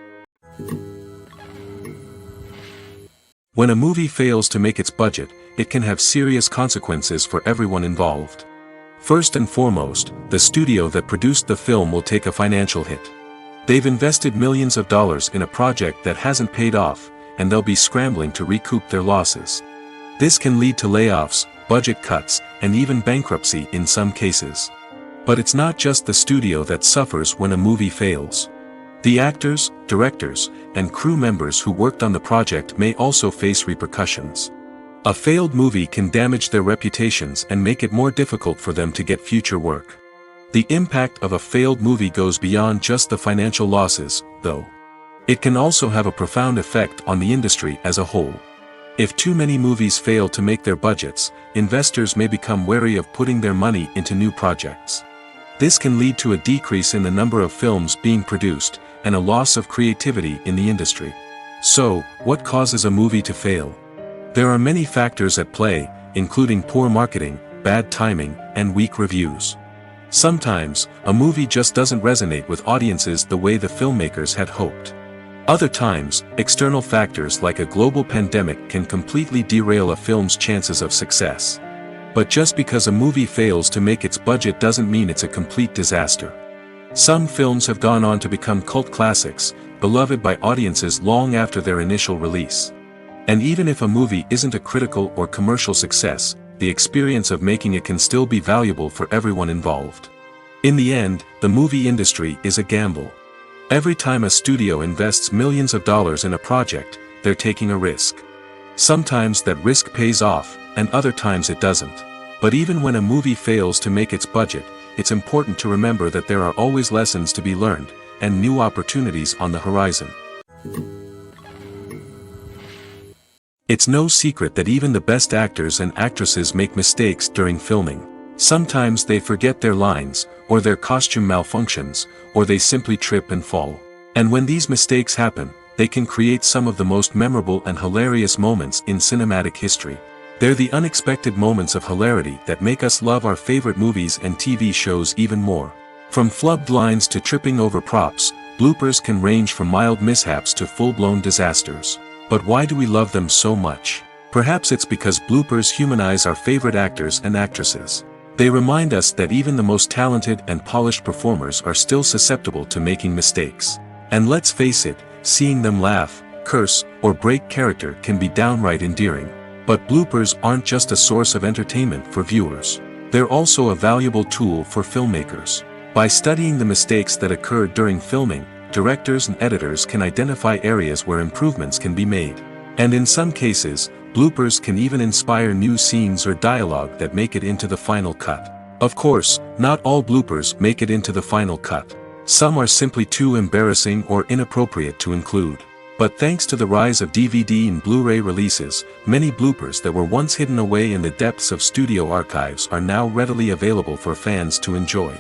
When a movie fails to make its budget, it can have serious consequences for everyone involved. First and foremost, the studio that produced the film will take a financial hit. They've invested millions of dollars in a project that hasn't paid off, and they'll be scrambling to recoup their losses. This can lead to layoffs, budget cuts, and even bankruptcy in some cases. But it's not just the studio that suffers when a movie fails. The actors, directors, and crew members who worked on the project may also face repercussions. A failed movie can damage their reputations and make it more difficult for them to get future work. The impact of a failed movie goes beyond just the financial losses, though. It can also have a profound effect on the industry as a whole. If too many movies fail to make their budgets, investors may become wary of putting their money into new projects. This can lead to a decrease in the number of films being produced, and a loss of creativity in the industry. So, what causes a movie to fail? There are many factors at play, including poor marketing, bad timing, and weak reviews. Sometimes, a movie just doesn't resonate with audiences the way the filmmakers had hoped. Other times, external factors like a global pandemic can completely derail a film's chances of success. But just because a movie fails to make its budget doesn't mean it's a complete disaster. Some films have gone on to become cult classics, beloved by audiences long after their initial release. And even if a movie isn't a critical or commercial success, the experience of making it can still be valuable for everyone involved. In the end, the movie industry is a gamble. Every time a studio invests millions of dollars in a project, they're taking a risk. Sometimes that risk pays off, and other times it doesn't. But even when a movie fails to make its budget, it's important to remember that there are always lessons to be learned, and new opportunities on the horizon. It's no secret that even the best actors and actresses make mistakes during filming. Sometimes they forget their lines, or their costume malfunctions, or they simply trip and fall. And when these mistakes happen, they can create some of the most memorable and hilarious moments in cinematic history. They're the unexpected moments of hilarity that make us love our favorite movies and TV shows even more. From flubbed lines to tripping over props, bloopers can range from mild mishaps to full-blown disasters. But why do we love them so much? Perhaps it's because bloopers humanize our favorite actors and actresses. They remind us that even the most talented and polished performers are still susceptible to making mistakes. And let's face it, seeing them laugh, curse, or break character can be downright endearing. But bloopers aren't just a source of entertainment for viewers. They're also a valuable tool for filmmakers. By studying the mistakes that occurred during filming, directors and editors can identify areas where improvements can be made. And in some cases, bloopers can even inspire new scenes or dialogue that make it into the final cut. Of course, not all bloopers make it into the final cut. Some are simply too embarrassing or inappropriate to include. But thanks to the rise of DVD and Blu-ray releases, many bloopers that were once hidden away in the depths of studio archives are now readily available for fans to enjoy.